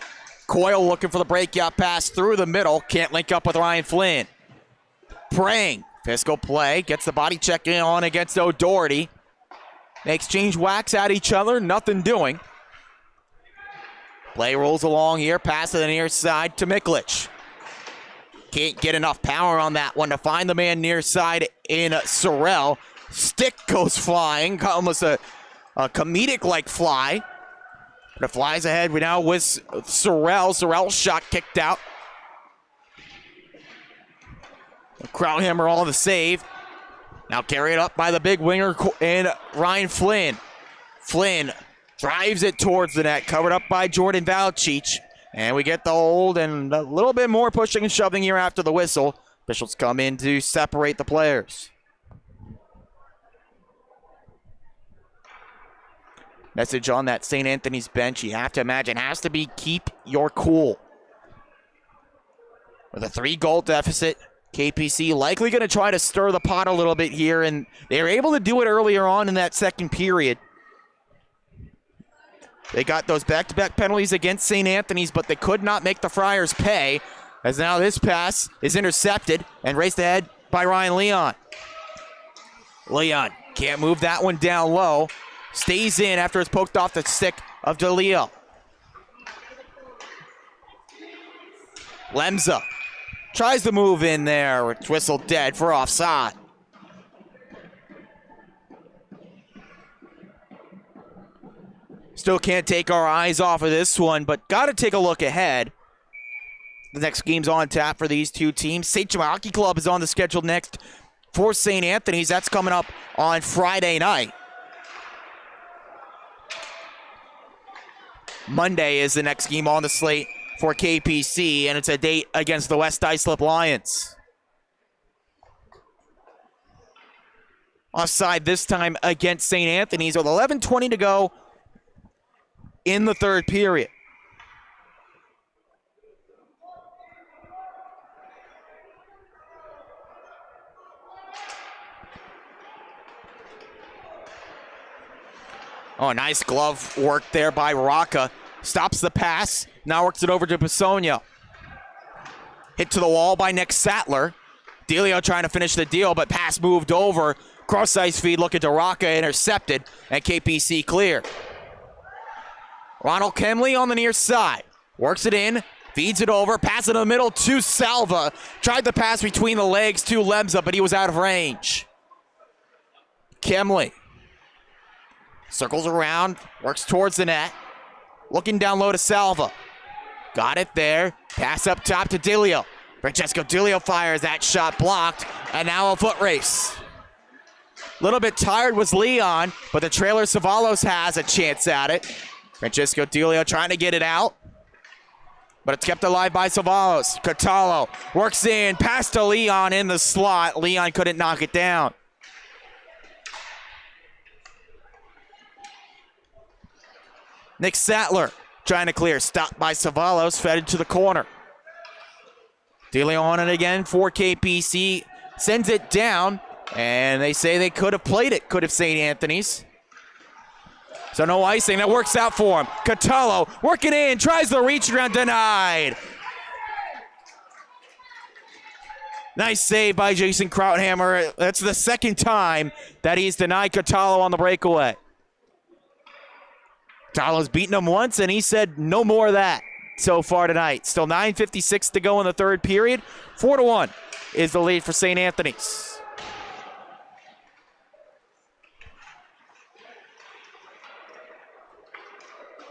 Coyle looking for the breakout pass through the middle. Can't link up with Ryan Flynn. Prang, physical play, gets the body check in on against O'Doherty. They exchange whacks at each other, nothing doing. Play rolls along here, pass to the near side to Miklich. Can't get enough power on that one to find the man near side in Sorrell. Stick goes flying, almost a comedic-like fly. But it flies ahead now with Sorrell. Sorrell's shot kicked out. Krauthammer all the save. Now carried up by the big winger and Ryan Flynn. Flynn drives it towards the net, covered up by Jordan Valchich. And we get the hold and a little bit more pushing and shoving here after the whistle. Officials come in to separate the players. Message on that St. Anthony's bench, you have to imagine, has to be keep your cool. With a 3-goal deficit, KPC likely going to try to stir the pot a little bit here, and they were able to do it earlier on in that second period. They got those back-to-back penalties against St. Anthony's, but they could not make the Friars pay, as now this pass is intercepted and raced ahead by Ryan Leon. Leon can't move that one down low. Stays in after it's poked off the stick of DeLeo. Lemza tries to move in there. It's whistled dead for offside. Still can't take our eyes off of this one, but got to take a look ahead. The next game's on tap for these two teams. St. Jim Hockey Club is on the schedule next for St. Anthony's. That's coming up on Friday night. Monday is the next game on the slate for KPC, and it's a date against the West Islip Lions. Offside this time against St. Anthony's with 11:20 to go in the third period. Oh, nice glove work there by Rocca. Stops the pass. Now works it over to Basonio. Hit to the wall by Nick Sattler. Delio trying to finish the deal, but pass moved over. Cross-ice feed looking to Rocca, intercepted, and KPC clear. Ronald Kemley on the near side. Works it in, feeds it over, pass it in the middle to Salva. Tried the pass between the legs to Lemza, but he was out of range. Kemley circles around, works towards the net. Looking down low to Salva. Got it there. Pass up top to Dilio. Francesco Dilio fires that shot blocked, and now a foot race. A little bit tired was Leon, but the trailer Savalos has a chance at it. Francesco Dilio trying to get it out, but it's kept alive by Savalos. Catallo works in, pass to Leon in the slot. Leon couldn't knock it down. Nick Sattler trying to clear. Stopped by Savalos. Fed into the corner. Delio on it again for KPC. Sends it down. And they say they could have played it. Could have St. Anthony's. So no icing. That works out for him. Catallo working in, tries the reach around, denied. Nice save by Jason Krauthammer. That's the second time that he's denied Catallo on the breakaway. Catallo's beaten him once, and he said no more of that so far tonight. Still 9:56 to go in the third period. 4-1 is the lead for St. Anthony's.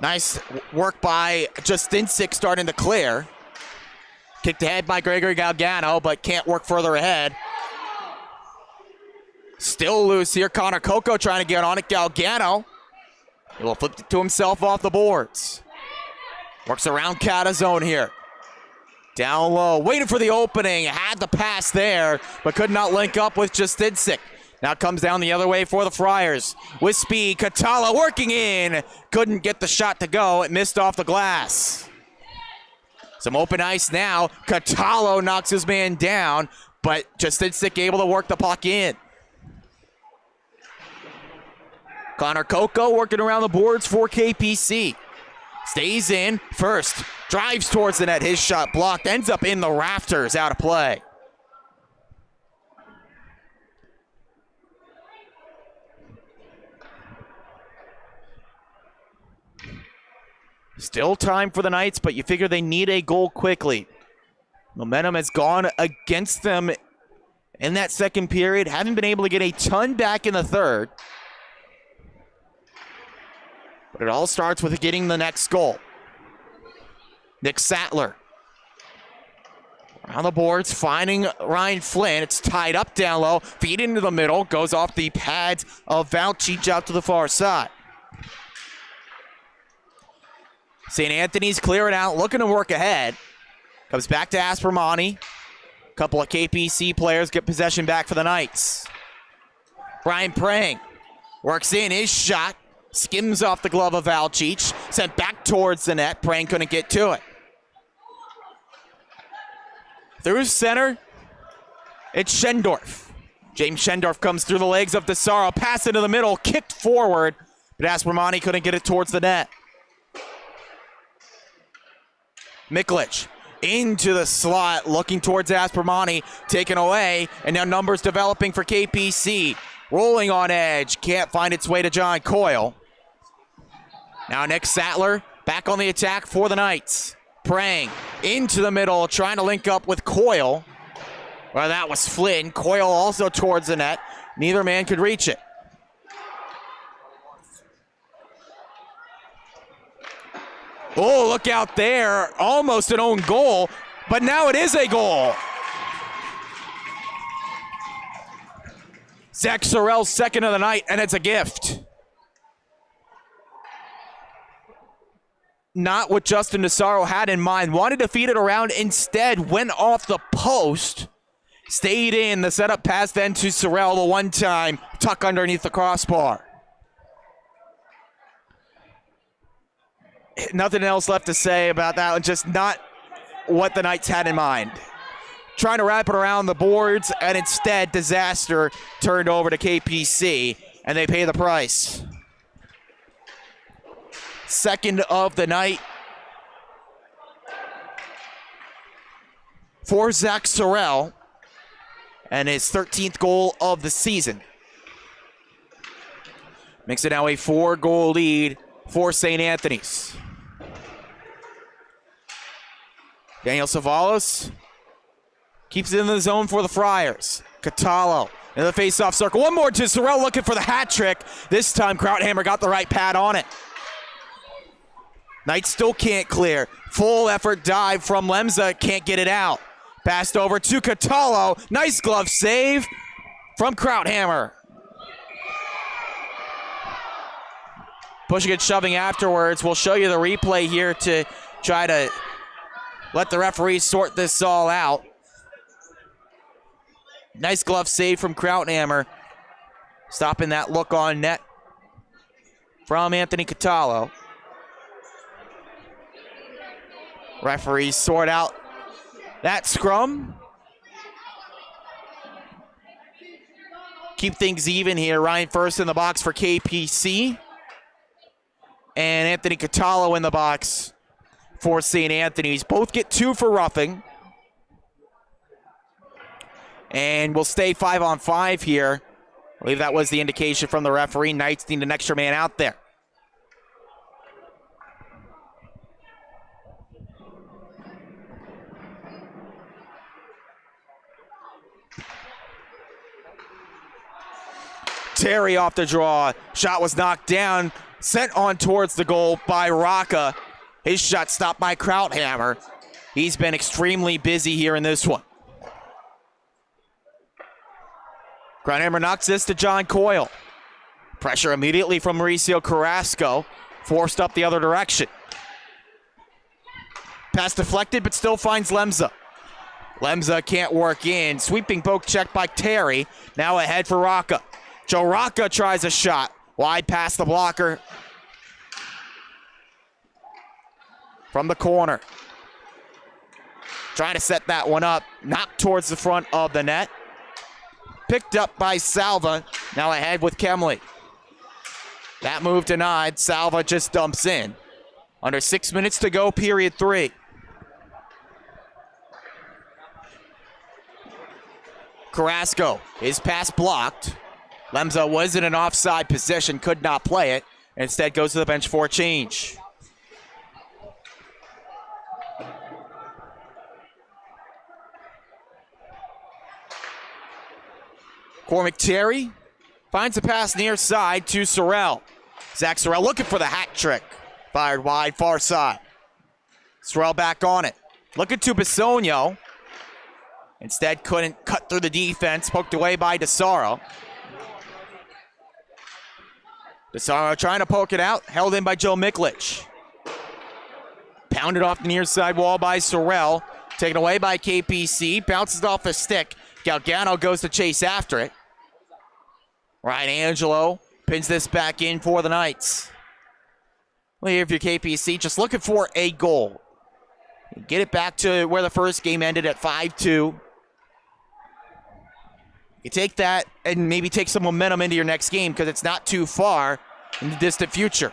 Nice work by Justinsik starting to clear. Kicked ahead by Gregory Galgano, but can't work further ahead. Still loose here. Connor Coco trying to get on it. Galgano. He will flip it to himself off the boards. Works around Catazone here. Down low, waiting for the opening. Had the pass there, but could not link up with Justinsik. Now comes down the other way for the Friars. With speed, Catala working in. Couldn't get the shot to go. It missed off the glass. Some open ice now. Catalo knocks his man down, but Justinsik able to work the puck in. Connor Coco working around the boards for KPC. Stays in first. Drives towards the net. His shot blocked. Ends up in the rafters. Out of play. Still time for the Knights, but you figure they need a goal quickly. Momentum has gone against them in that second period. Haven't been able to get a ton back in the third. But it all starts with getting the next goal. Nick Sattler. Around the boards, finding Ryan Flynn. It's tied up down low. Feed into the middle. Goes off the pads of Valchich out to the far side. St. Anthony's clearing out, looking to work ahead. Comes back to Aspermani. A couple of KPC players get possession back for the Knights. Brian Prang works in his shot. Skims off the glove of Valchich. Sent back towards the net. Prang couldn't get to it. Through center, it's Schendorf. James Schendorf comes through the legs of DeSaro. Pass into the middle, kicked forward, but Aspermani couldn't get it towards the net. Miklich into the slot, looking towards Aspermani, taken away, and now numbers developing for KPC. Rolling on edge, can't find its way to John Coyle. Now Nick Sattler back on the attack for the Knights. Prang into the middle, trying to link up with Coyle. Well, that was Flynn. Coyle also towards the net. Neither man could reach it. Oh, look out there. Almost an own goal, but now it is a goal. Zach Sorrell's second of the night, and it's a gift. Not what Justin DeSaro had in mind. Wanted to feed it around. Instead, went off the post. Stayed in. The setup pass then to Sorrell. The one-time tuck underneath the crossbar. Nothing else left to say about that one. Just not what the Knights had in mind. Trying to wrap it around the boards, and instead, disaster turned over to KPC, and they pay the price. Second of the night for Zach Sorrell, and his 13th goal of the season. Makes it now a 4-goal lead for St. Anthony's. Daniel Savalos keeps it in the zone for the Friars. Catalo in the face-off circle. One more to Sorrell, looking for the hat trick. This time Krauthammer got the right pad on it. Knights still can't clear. Full effort dive from Lemza, can't get it out. Passed over to Catalo. Nice glove save from Krauthammer. Pushing and shoving afterwards. We'll show you the replay here to try to let the referees sort this all out. Nice glove save from Krauthammer. Stopping that look on net from Anthony Catalo. Referees sort out that scrum. Keep things even here. Ryan First in the box for KPC. and Anthony Catallo in the box for St. Anthony's. Both get 2 for roughing. And we'll stay 5-on-5 here. I believe that was the indication from the referee. Knights need an extra man out there. Terry off the draw. Shot was knocked down. Sent on towards the goal by Rocca. His shot stopped by Krauthammer. He's been extremely busy here in this one. Krauthammer knocks this to John Coyle. Pressure immediately from Mauricio Carrasco. Forced up the other direction. Pass deflected, but still finds Lemza. Lemza can't work in. Sweeping poke check by Terry. Now ahead for Rocca. Joe Rocca tries a shot. Wide past the blocker. From the corner. Trying to set that one up. Knocked towards the front of the net. Picked up by Salva. Now ahead with Kemley. That move denied. Salva just dumps in. Under 6 minutes to go, period 3. Carrasco, his pass blocked. Lemza was in an offside position, could not play it. Instead goes to the bench for a change. Cormac Terry finds a pass near side to Sorrell. Zach Sorrell looking for the hat trick. Fired wide, far side. Sorrell back on it. Looking to Bisogno. Instead couldn't cut through the defense. Poked away by DeSaro. DeSaro trying to poke it out. Held in by Joe Miklich. Pounded off the near side wall by Sorrell. Taken away by KPC. Bounces off the stick. Galgano goes to chase after it. Ryan Angelo pins this back in for the Knights. Well, here if you're KPC, just looking for a goal. Get it back to where the first game ended at 5-2. You take that and maybe take some momentum into your next game because it's not too far in the distant future.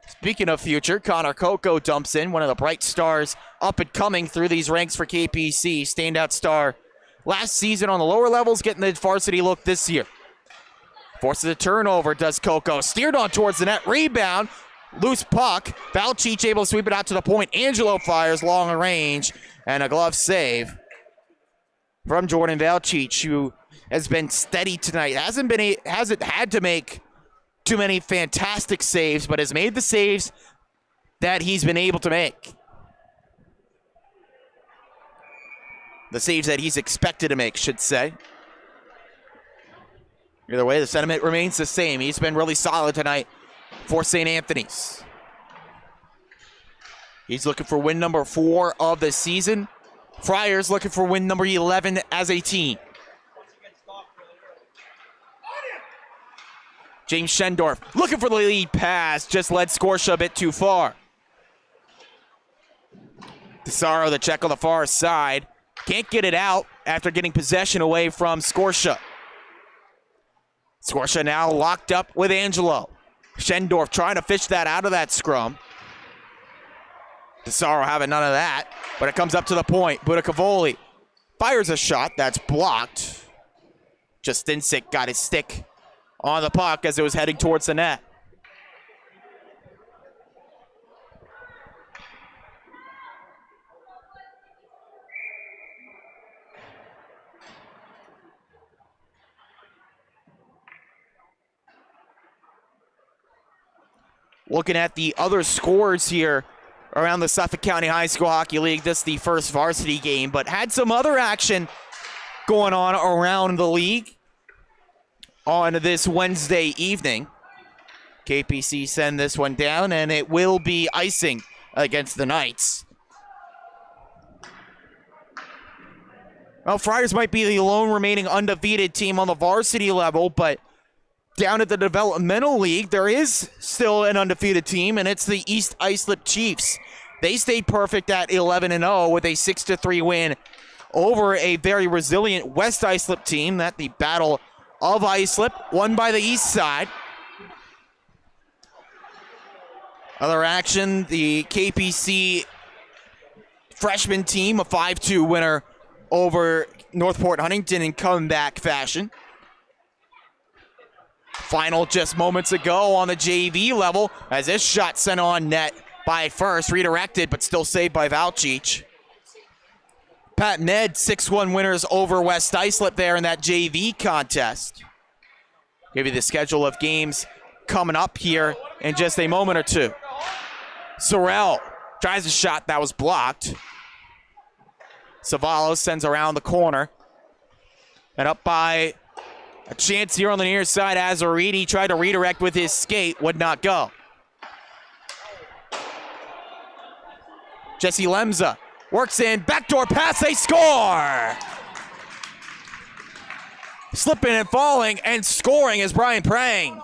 Speaking of future, Connor Coco dumps in, one of the bright stars up and coming through these ranks for KPC. Standout star last season on the lower levels, getting the varsity look this year. Forces a turnover, does Coco. Steered on towards the net, rebound, loose puck. Valchich able to sweep it out to the point. Angelo fires long range, and a glove save from Jordan Valchich, who has been steady tonight. Hasn't had to make too many fantastic saves, but has made the saves that he's been able to make. The saves that he's expected to make, should say. Either way, the sentiment remains the same. He's been really solid tonight for St. Anthony's. He's looking for win number 4 of the season. Friars looking for win number 11 as a team. James Schendorf looking for the lead pass. Just led Scorsha a bit too far. DeSaro, the check on the far side. Can't get it out after getting possession away from Scorsha. Scorsha now locked up with Angelo. Schendorf trying to fish that out of that scrum. DeSaro having none of that, but it comes up to the point. Budakavoli fires a shot that's blocked. Justinsik got his stick on the puck as it was heading towards the net. Looking at the other scores here around the Suffolk County High School Hockey League. This is the first varsity game, but had some other action going on around the league on this Wednesday evening. KPC send this one down, and it will be icing against the Knights. Well, Friars might be the lone remaining undefeated team on the varsity level, but down at the developmental league, there is still an undefeated team, and it's the East Islip Chiefs. They stayed perfect at 11-0 with a 6-3 win over a very resilient West Islip team. That the Battle of Islip, won by the East side. Other action, the KPC freshman team, a 5-2 winner over Northport Huntington in comeback fashion. Final just moments ago on the JV level as this shot sent on net by first, redirected but still saved by Valchich. Pat Ned, 6-1 winners over West Islip there in that JV contest. Give you the schedule of games coming up here in just a moment or two. Sorrell tries a shot that was blocked. Savalos sends around the corner. And up by a chance here on the near side. Azaridi tried to redirect with his skate, would not go. Jesse Lemza works in, backdoor pass, they score! Slipping and falling and scoring is Brian Prang.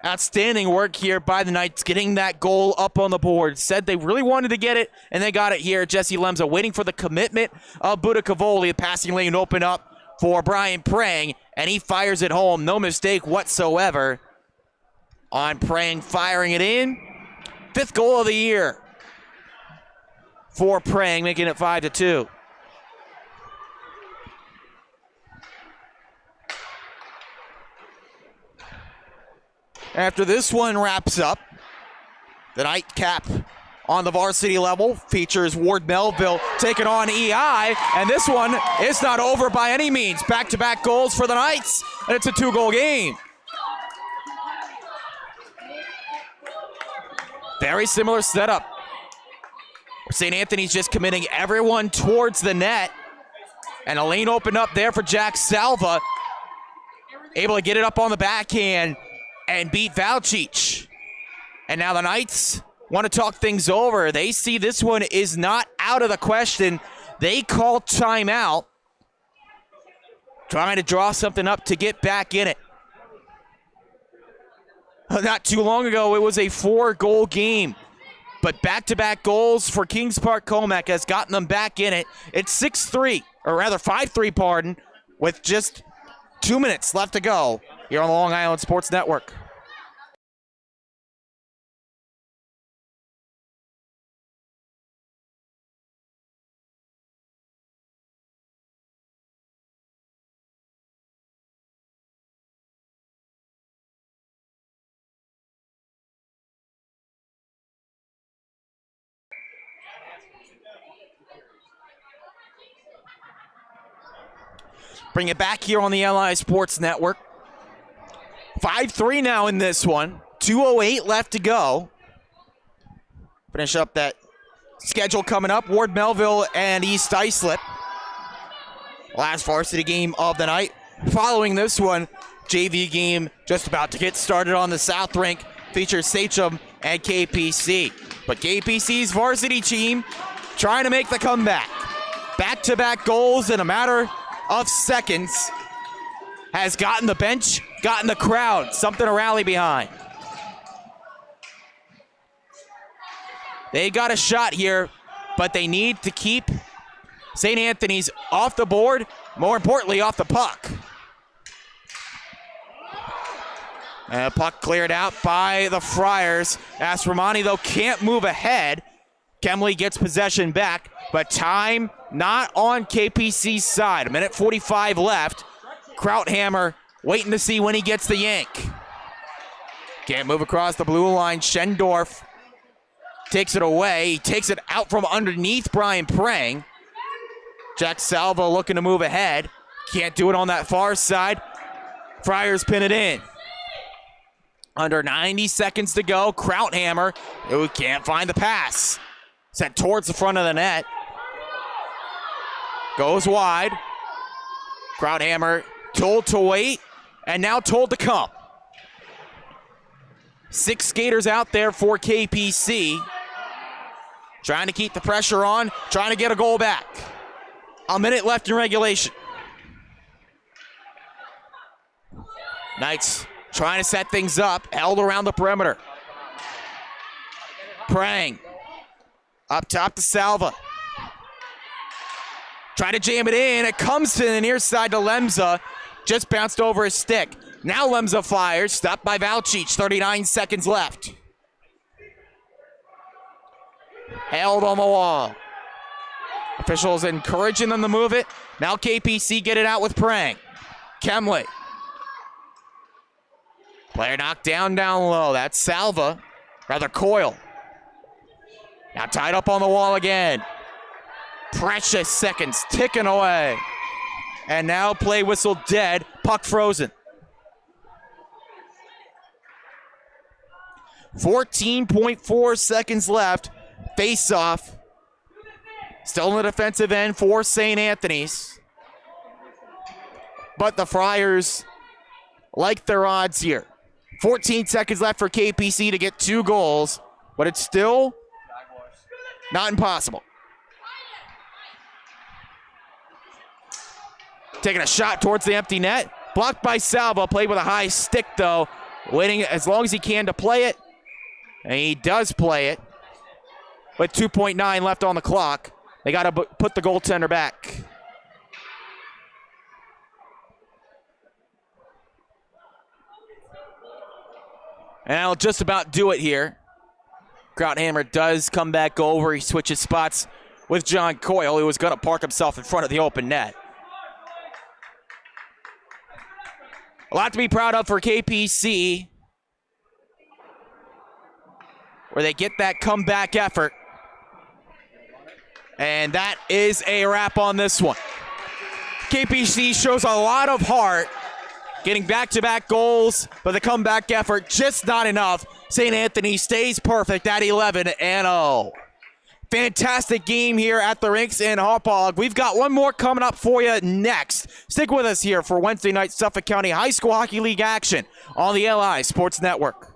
Outstanding work here by the Knights, getting that goal up on the board. Said they really wanted to get it, and they got it here. Jesse Lemza waiting for the commitment of Buddha Cavoli. The passing lane open up for Brian Prang, and he fires it home. No mistake whatsoever on Prang firing it in. 5th goal of the year for Prang, making it 5-2. After this one wraps up, the nightcap on the varsity level features Ward Melville taking on EI, and this one is not over by any means. Back-to-back goals for the Knights, and it's a 2-goal game. Very similar setup. St. Anthony's just committing everyone towards the net, and a lane opened up there for Jack Salva, able to get it up on the backhand and beat Valchich. And now the Knights want to talk things over. They see this one is not out of the question. They call timeout, trying to draw something up to get back in it. Not too long ago, it was a 4-goal game. But back-to-back goals for Kings Park Commack has gotten them back in it. It's 6-3, or rather 5-3, pardon, with just 2 minutes left to go here on the Long Island Sports Network. Bring it back here on the LI Sports Network. 5-3 now in this one. 2:08 left to go. Finish up that schedule coming up. Ward Melville and East Islip. Last varsity game of the night. Following this one, JV game just about to get started on the South Rink. Features Sachem and KPC. But KPC's varsity team trying to make the comeback. Back-to-back goals in a matter of seconds, has gotten the bench, gotten the crowd, something to rally behind. They got a shot here, but they need to keep St. Anthony's off the board, more importantly, off the puck. And puck cleared out by the Friars. Asramani, though, can't move ahead. Kemley gets possession back, but time not on KPC's side. 1:45 left. Krauthammer waiting to see when he gets the yank. Can't move across the blue line. Schendorf takes it away. He takes it out from underneath Brian Prang. Jack Salvo looking to move ahead. Can't do it on that far side. Friars pin it in. Under 90 seconds to go. Krauthammer, who can't find the pass. Sent towards the front of the net. Goes wide. Krauthammer told to wait, and now told to come. 6 skaters out there for KPC. Trying to keep the pressure on, trying to get a goal back. A minute left in regulation. Knights trying to set things up, held around the perimeter. Prang. Up top to Salva. Try to jam it in. It comes to the near side to Lemza. Just bounced over his stick. Now Lemza fires, stopped by Valcic, 39 seconds left. Held on the wall. Officials encouraging them to move it. Now KPC get it out with Prang. Kemley. Player knocked down low. That's Salva. Rather Coyle. Now tied up on the wall again. Precious seconds ticking away. And now play whistle dead. Puck frozen. 14.4 seconds left. Face off. Still in the defensive end for St. Anthony's. But the Friars like their odds here. 14 seconds left for KPC to get 2 goals, but it's still not impossible. Taking a shot towards the empty net. Blocked by Salva, played with a high stick though. Waiting as long as he can to play it. And he does play it. With 2.9 left on the clock. They got to put the goaltender back. And that'll just about do it here. Krauthammer does come back over. He switches spots with John Coyle, who was going to park himself in front of the open net. A lot to be proud of for KPC, where they get that comeback effort. And that is a wrap on this one. KPC shows a lot of heart, getting back-to-back goals, but the comeback effort just not enough. St. Anthony stays perfect at 11-0. Fantastic game here at the rinks in Hauppauge. We've got one more coming up for you next. Stick with us here for Wednesday night Suffolk County High School Hockey League action on the LI Sports Network.